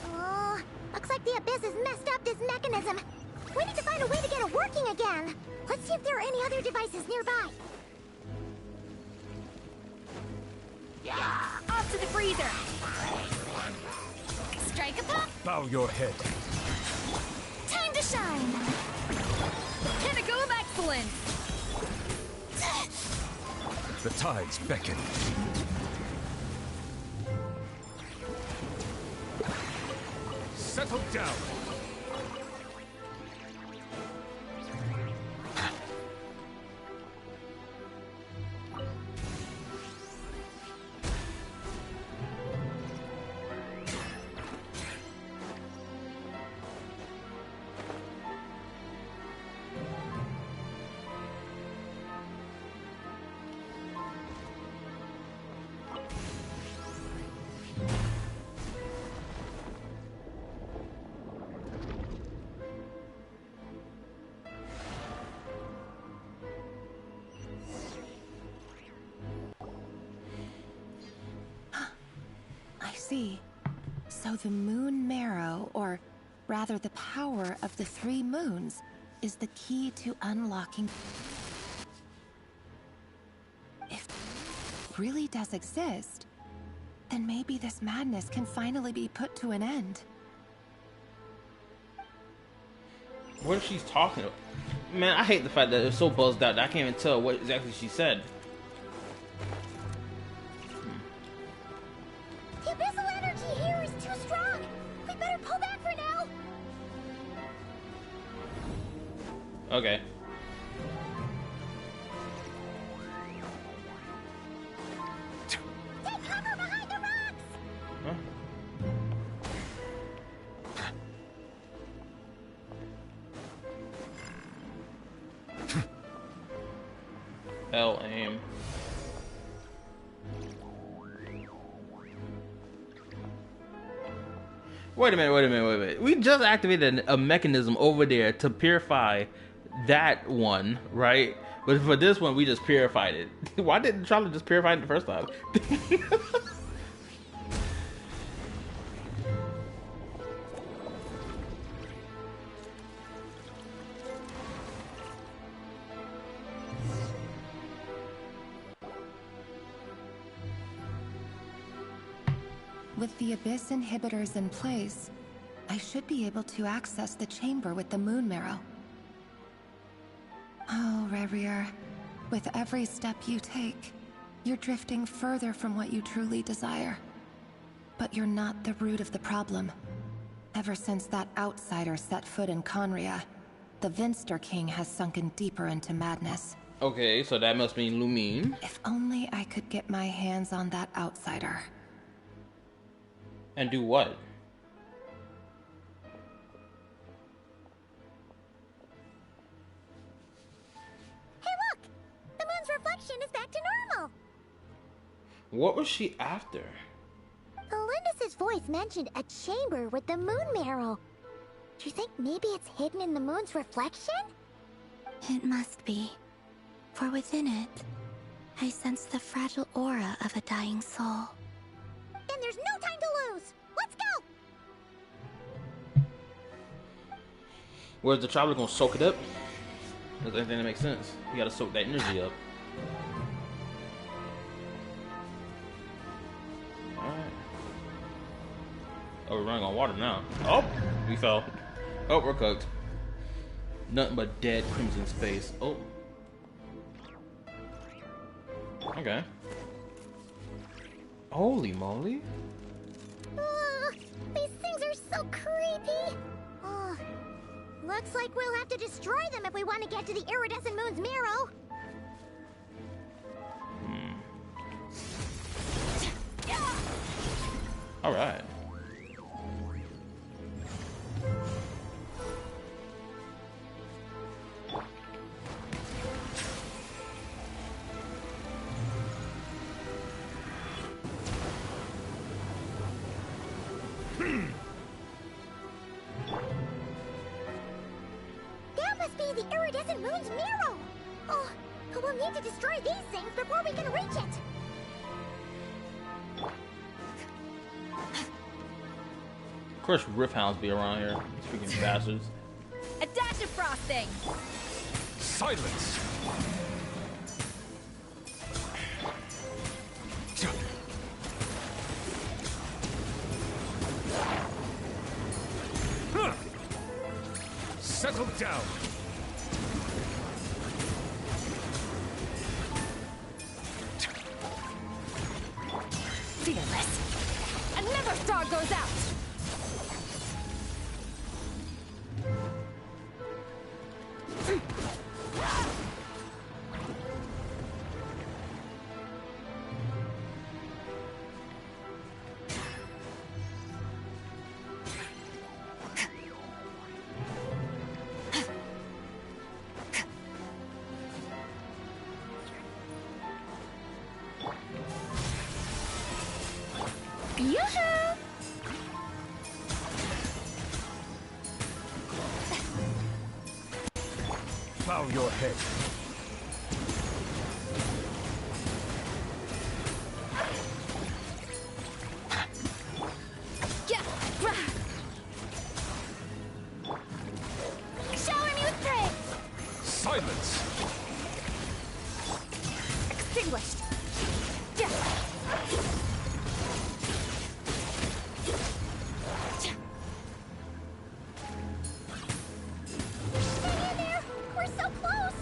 Oh, looks like the Abyss has messed up this mechanism. We need to find a way to get it working again. Let's see if there are any other devices nearby. Off to the freezer. Strike a pop. Bow your head. Time to shine. Pinnacle of excellence. The tides beckon. Settle down. So the moon marrow, or rather the power of the 3 moons, is the key to unlocking... If it really does exist, then maybe this madness can finally be put to an end. What if she's talking about? Man, I hate the fact that it's so buzzed out that I can't even tell what exactly she said. The abyssal energy here is too strong. We better pull back for now. Okay. Take cover behind the rocks. Huh? L aim. Wait a minute. We just activated a mechanism over there to purify that one, right? But for this one, we just purified it. Why didn't Charlotte just purify it the first time? With the Abyss inhibitors in place, I should be able to access the chamber with the moon marrow. Oh, Rerir, with every step you take, you're drifting further from what you truly desire. But you're not the root of the problem. Ever since that outsider set foot in Conria, the Vinster King has sunken deeper into madness. Okay, so that must mean Lumine. If only I could get my hands on that outsider. And do what? reflection is back to normal. What was she after? Elendis' voice mentioned a chamber with the moon marrow. Do you think maybe it's hidden in the moon's reflection? It must be. For within it, I sense the fragile aura of a dying soul. Then there's no time to lose! Let's go! Where's the traveler gonna soak it up? Does anything that makes sense? You gotta soak that energy up. Alright. Oh, we're running on water now. Oh! We fell. Oh, we're cooked. Nothing but dead Crimson space. Oh. Okay. Holy moly. These things are so creepy. Looks like we'll have to destroy them if we want to get to the iridescent moon's marrow. Alright. That must be the iridescent moon's marrow. Oh, but we'll need to destroy these things before we can reach it. Of course, Rifthounds be around here. These freaking bastards. A dash of frosting. Silence! Settle down. Fearless. Another star goes out. Yoo-hoo! Bow your head. Yeah, grab. Shower me with praise. Silence! Extinguished. Yeah. Hang in there! We're so close!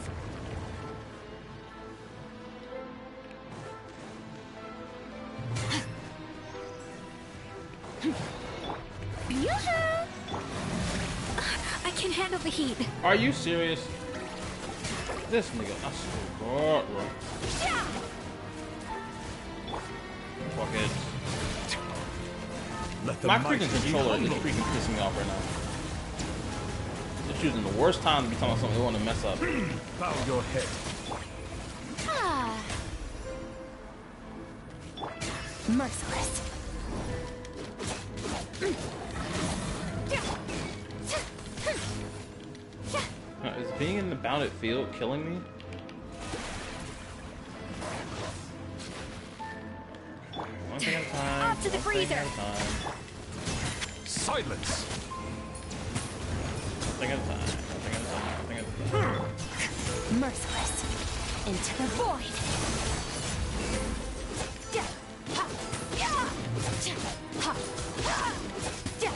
Yoo-hoo! I can handle the heat. Are you serious? This nigga, I swear to God, bro. Yeah. Fuck it. Let the My mighty freaking controller is be freaking pissing me off right now. They're choosing the worst time to be talking about something they want to mess up. Bow your head. Ah. Merciless. Is being in the bounded field killing me? One thing at a time. Off to the one thing freezer. at a time. Silence! One thing at a time. One thing at a time. One thing at a time. Merciless. Into the void. Yeah. Ha. Yeah. Ha. Ha. Yeah.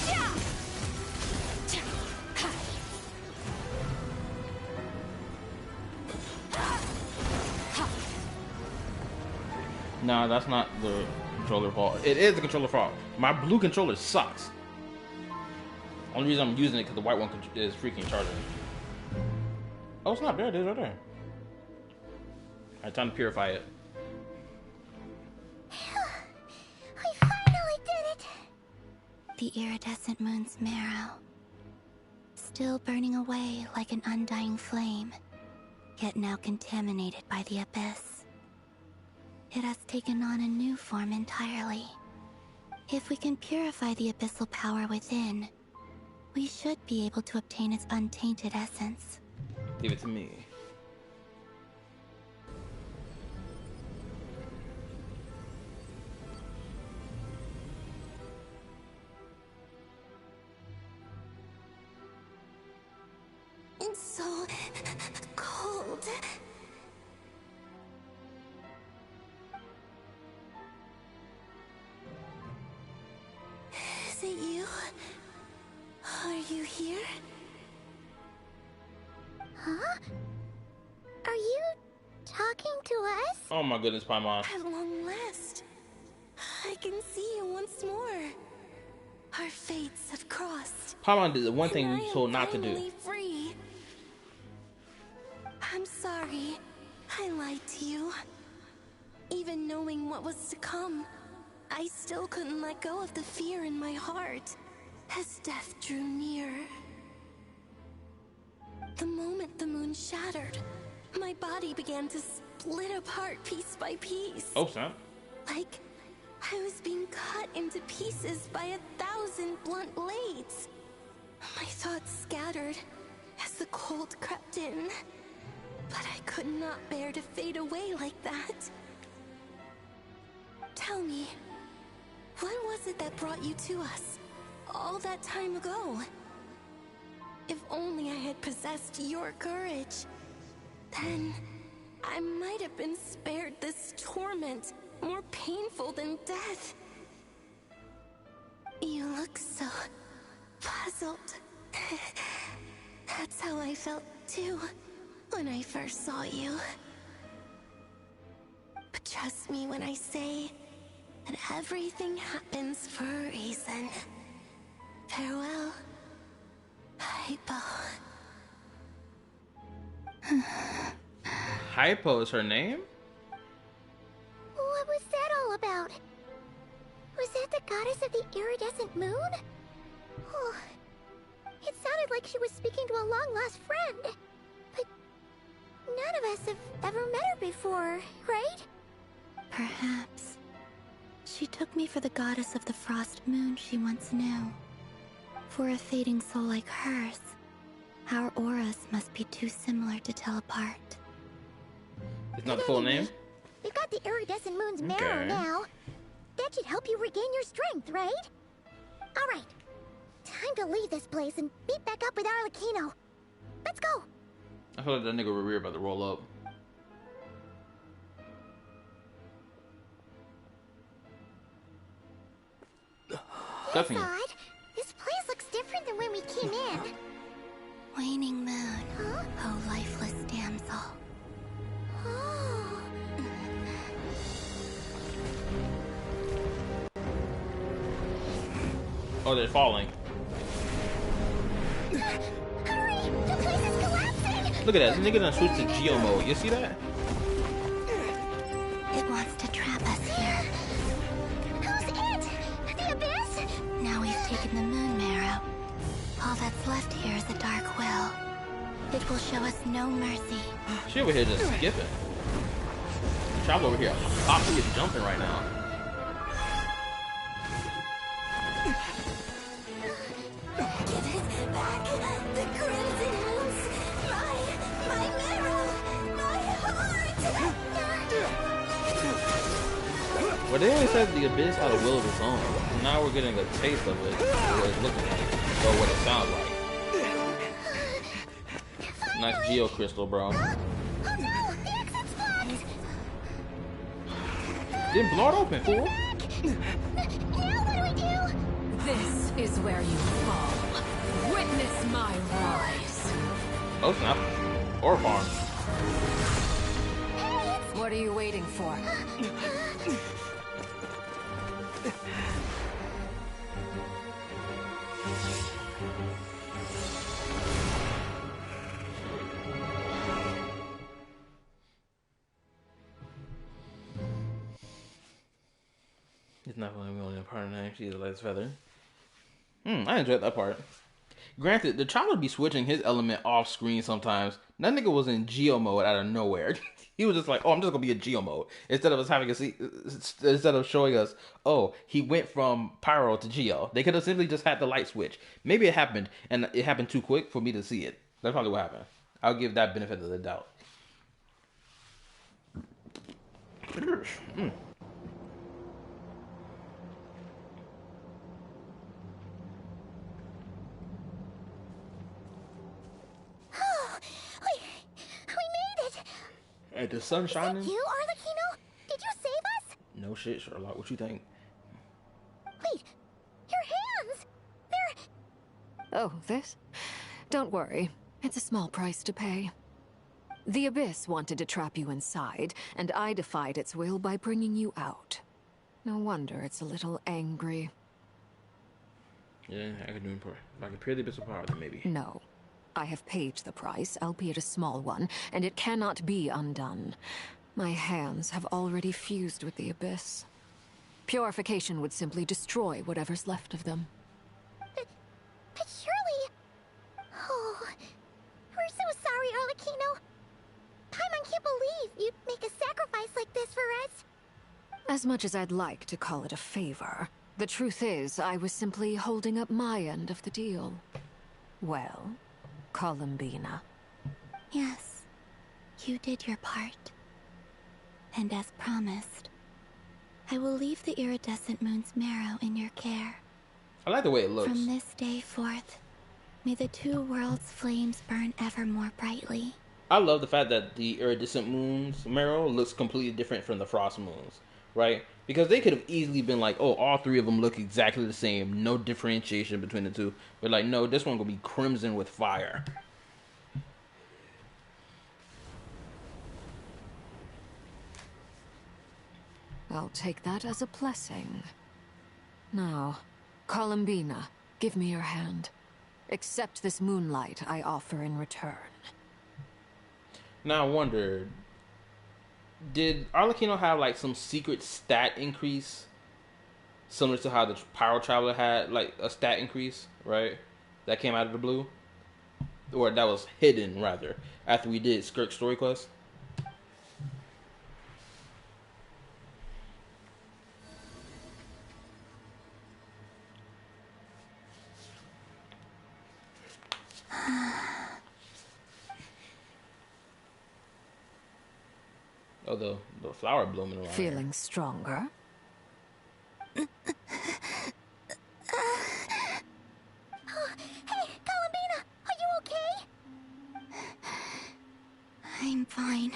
Yeah. Ha. Ha. Nah, that's not the controller fault. It is the controller fault. My blue controller sucks. Only reason I'm using it because the white one is freaking charging. Oh, it's not. There it is right there. Alright, time to purify it. I finally did it! The iridescent moon's marrow, still burning away like an undying flame. yet now contaminated by the abyss. It has taken on a new form entirely. If we can purify the abyssal power within, we should be able to obtain its untainted essence. Give it to me. It's so cold. Is it you? Are you here? Huh? Are you talking to us? Oh my goodness, Paimon. At long last, I can see you once more. Our fates have crossed. Paimon did the one thing we told not to do. Free. I'm sorry. I lied to you. Even knowing what was to come, I still couldn't let go of the fear in my heart as death drew near. The moment the moon shattered, my body began to split apart piece by piece. Oh, snap. Like I was being cut into pieces by 1,000 blunt blades. My thoughts scattered as the cold crept in, but I could not bear to fade away like that. Tell me, what was it that brought you to us all that time ago? If only I had possessed your courage, then I might have been spared this torment more painful than death. You look so puzzled. That's how I felt too when I first saw you. But trust me when I say that everything happens for a reason. Farewell, Hypo. Hypo is her name? What was that all about? Was that the goddess of the iridescent moon? Oh, it sounded like she was speaking to a long-lost friend. But none of us have ever met her before, right? Perhaps. She took me for the goddess of the frost moon she once knew. For a fading soul like hers, our auras must be too similar to tell apart. It's not the full name? We've got the iridescent moon's marrow now. That should help you regain your strength, right? Alright. Time to leave this place and meet back up with Arlecchino. Let's go! I feel like that nigga Revere about to roll up. Definitely. Inside, this place looks different than when we came in. Waning moon, huh? oh lifeless damsel. Oh. Oh, they're falling. Hurry! The place is collapsing! Look at that. This nigga done switched to Geo mode. You see that? It wants to trap us here. Who's it? The abyss? Now we've taken the moon marrow. All that's left here is a dark will. It will show us no mercy. She over here just skipping. Travel over here hopping and jumping right now. Give it back! The crimson moons! My marrow! My heart! Well, they always said the abyss had a will of its own. Now we're getting a taste of it, what it's looking like, or what it sounds like. Nice geo crystal, bro. Oh no! The exit's blocked! Didn't blow it open, fool. Now what do we do? This is where you fall. Witness my rise. Oh, snap. Or farm. What are you waiting for? It's not only a part of that. She's a light feather. I enjoyed that part. Granted, the child would be switching his element off screen sometimes. That nigga was in Geo mode out of nowhere. He was just like, "Oh, I'm just gonna be in Geo mode," instead of us having a see, instead of showing us, "Oh, he went from Pyro to Geo." They could have simply just had the light switch. Maybe it happened, and it happened too quick for me to see it. That's probably what happened. I'll give that benefit of the doubt. Mm. We made it! And the sun shining? You, Arlecchino? Did you save us? No shit, Sherlock. What you think? Wait, your hands! They're... Oh, this? Don't worry. It's a small price to pay. The Abyss wanted to trap you inside, and I defied its will by bringing you out. No wonder it's a little angry. Yeah, I could do it. If I could purely be power, then maybe. No. I have paid the price, albeit a small one, and it cannot be undone. My hands have already fused with the Abyss. Purification would simply destroy whatever's left of them. But surely... Oh... We're so sorry, Arlecchino. Paimon can't believe you'd make a sacrifice like this for us. As much as I'd like to call it a favor, the truth is I was simply holding up my end of the deal. Well, Columbina. Yes, you did your part. And as promised, I will leave the iridescent moon's marrow in your care. I like the way it looks. From this day forth, may the two worlds' flames burn ever more brightly. I love the fact that the iridescent moon's marrow looks completely different from the frost moons, right? Because they could have easily been like, oh, all three of them look exactly the same, no differentiation between the two. But like, no, this one gonna be crimson with fire. I'll take that as a blessing. Now, Columbina, give me your hand. Accept this moonlight I offer in return. Now I wonder, did Arlecchino have like some secret stat increase, similar to how the Pyro Traveler had like a stat increase, right? That came out of the blue, or that was hidden rather after we did Skirk's story quest. Oh, the flower blooming around. Feeling here. stronger? Hey, Columbina, are you okay? I'm fine.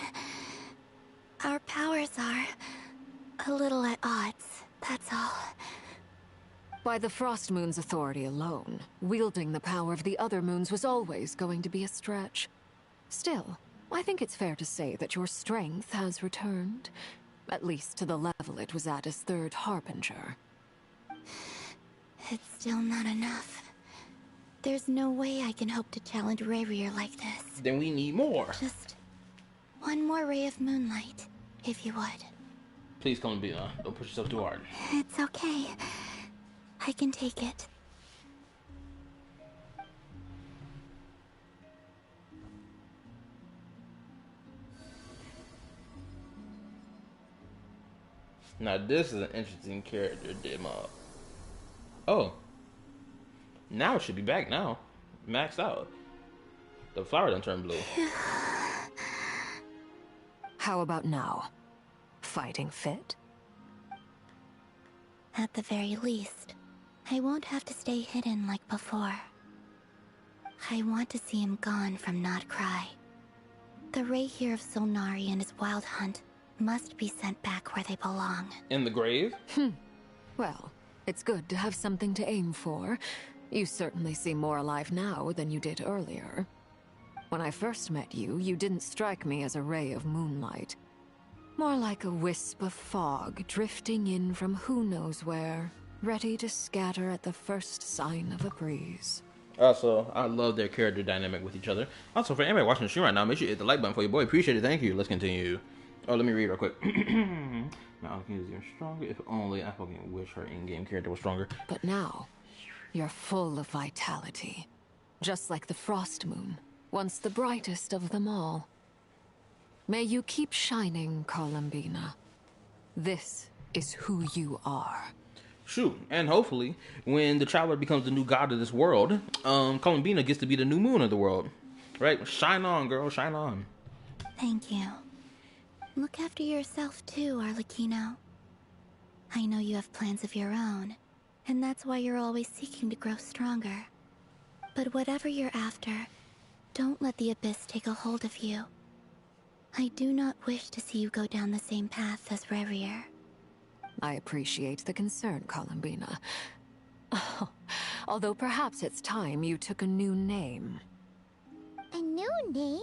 Our powers are a little at odds, that's all. By the Frost Moon's authority alone, wielding the power of the other moons was always going to be a stretch. Still, I think it's fair to say that your strength has returned, at least to the level it was at as Third Harbinger. It's still not enough. There's no way I can hope to challenge Rayrier like this. Then we need more. Just one more ray of moonlight, if you would. Please, Columbina, don't push yourself too hard. It's okay. I can take it. Now this is an interesting character demo. Oh. Now it should be back now. Maxed out. The flower done turned blue. How about now? Fighting fit? At the very least, I won't have to stay hidden like before. I want to see him gone from NODKRAI. The Ray here of Solnari and his wild hunt must be sent back where they belong. In the grave? Well, it's good to have something to aim for. You certainly seem more alive now than you did earlier. When I first met you, you didn't strike me as a ray of moonlight. More like a wisp of fog drifting in from who knows where, ready to scatter at the first sign of a breeze. Also, I love their character dynamic with each other. Also, for anybody watching the stream right now, make sure you hit the like button for your boy. Appreciate it. Thank you. Let's continue. Oh, let me read real quick. Now, Alchemy is even stronger. If only I fucking wish her in-game character was stronger. But now, you're full of vitality. just like the Frost Moon, once the brightest of them all. May you keep shining, Columbina. This is who you are. Shoot, and hopefully, when the Traveler becomes the new god of this world, Columbina gets to be the new moon of the world. Right? Shine on, girl, shine on. Thank you. Look after yourself too, Arlecchino. I know you have plans of your own, and that's why you're always seeking to grow stronger. But whatever you're after, don't let the Abyss take a hold of you. I do not wish to see you go down the same path as Revier. I appreciate the concern, Columbina. Although perhaps it's time you took a new name. A new name?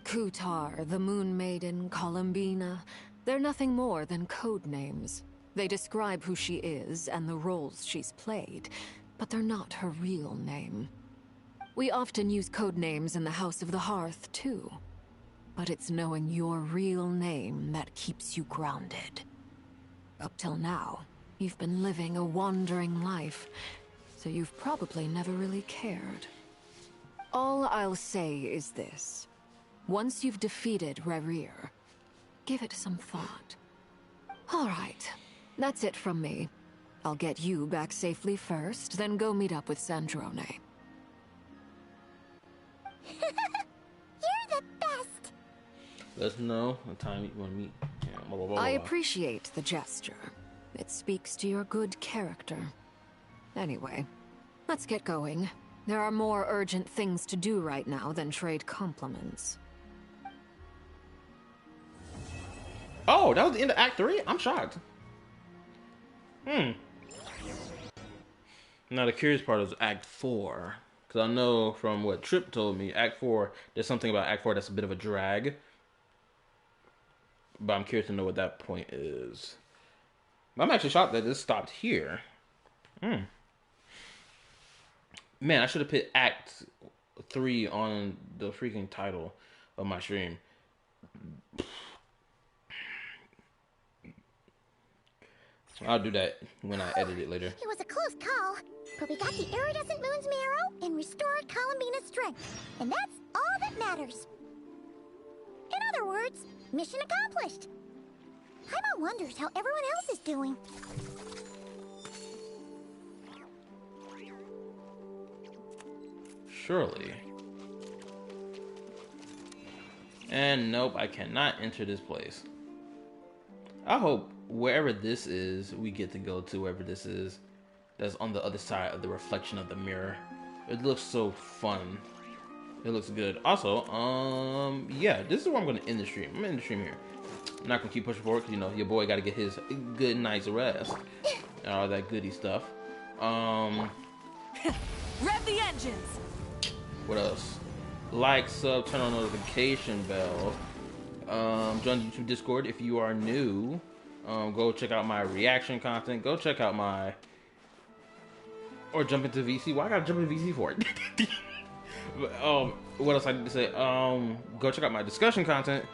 Kutar, the Moon Maiden, Columbina. They're nothing more than code names. They describe who she is and the roles she's played, but they're not her real name. We often use code names in the House of the Hearth, too. But it's knowing your real name that keeps you grounded. Up till now, you've been living a wandering life, so you've probably never really cared. All I'll say is this. Once you've defeated Revier, give it some thought. All right, that's it from me. I'll get you back safely first, then go meet up with Sandrone. You're the best! Let us know the time you want to meet. Yeah, blah, blah, blah, I blah. appreciate the gesture. It speaks to your good character. Anyway, let's get going. There are more urgent things to do right now than trade compliments. Oh, that was the end of Act 3? I'm shocked. Now the curious part is Act 4. Because I know from what Trip told me, Act 4, there's something about Act 4 that's a bit of a drag. But I'm curious to know what that point is. I'm actually shocked that this stopped here. Man, I should have put Act 3 on the freaking title of my stream. I'll do that when I edit it later. It was a close call, but we got the iridescent moon's marrow and restored Columbina's strength. And that's all that matters. In other words, mission accomplished. Paimon wonders how everyone else is doing. Surely. And nope, I cannot enter this place. I hope wherever this is, we get to go to wherever this is. That's on the other side of the reflection of the mirror. It looks so fun. It looks good. Also, yeah, this is where I'm going to end the stream. I'm going to end the stream here. I'm not going to keep pushing forward because, you know, your boy got to get his good night's rest. And all that goody stuff. Rev the engines! What else? Like, sub, turn on notification bell. Join the YouTube Discord if you are new. Go check out my reaction content. Go check out my... Or jump into VC. Why I gotta jump into VC for it? What else I need to say? Go check out my discussion content.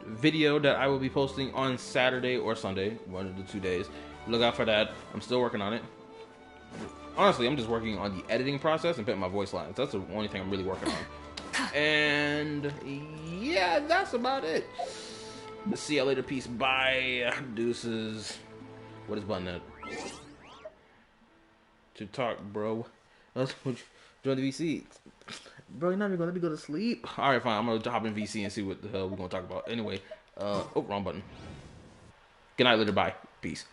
Video that I will be posting on Saturday or Sunday. One of the 2 days. Look out for that. I'm still working on it. Honestly, I'm just working on the editing process and putting my voice lines. That's the only thing I'm really working on. And yeah, that's about it. See you later. Peace. Bye. Deuces. What is button at? To talk, bro. Join the VC. Bro, you're not even gonna let me go to sleep. Alright, fine. I'm gonna hop in VC and see what the hell we're gonna talk about. Anyway, oh, wrong button. Good night, later. Bye. Peace.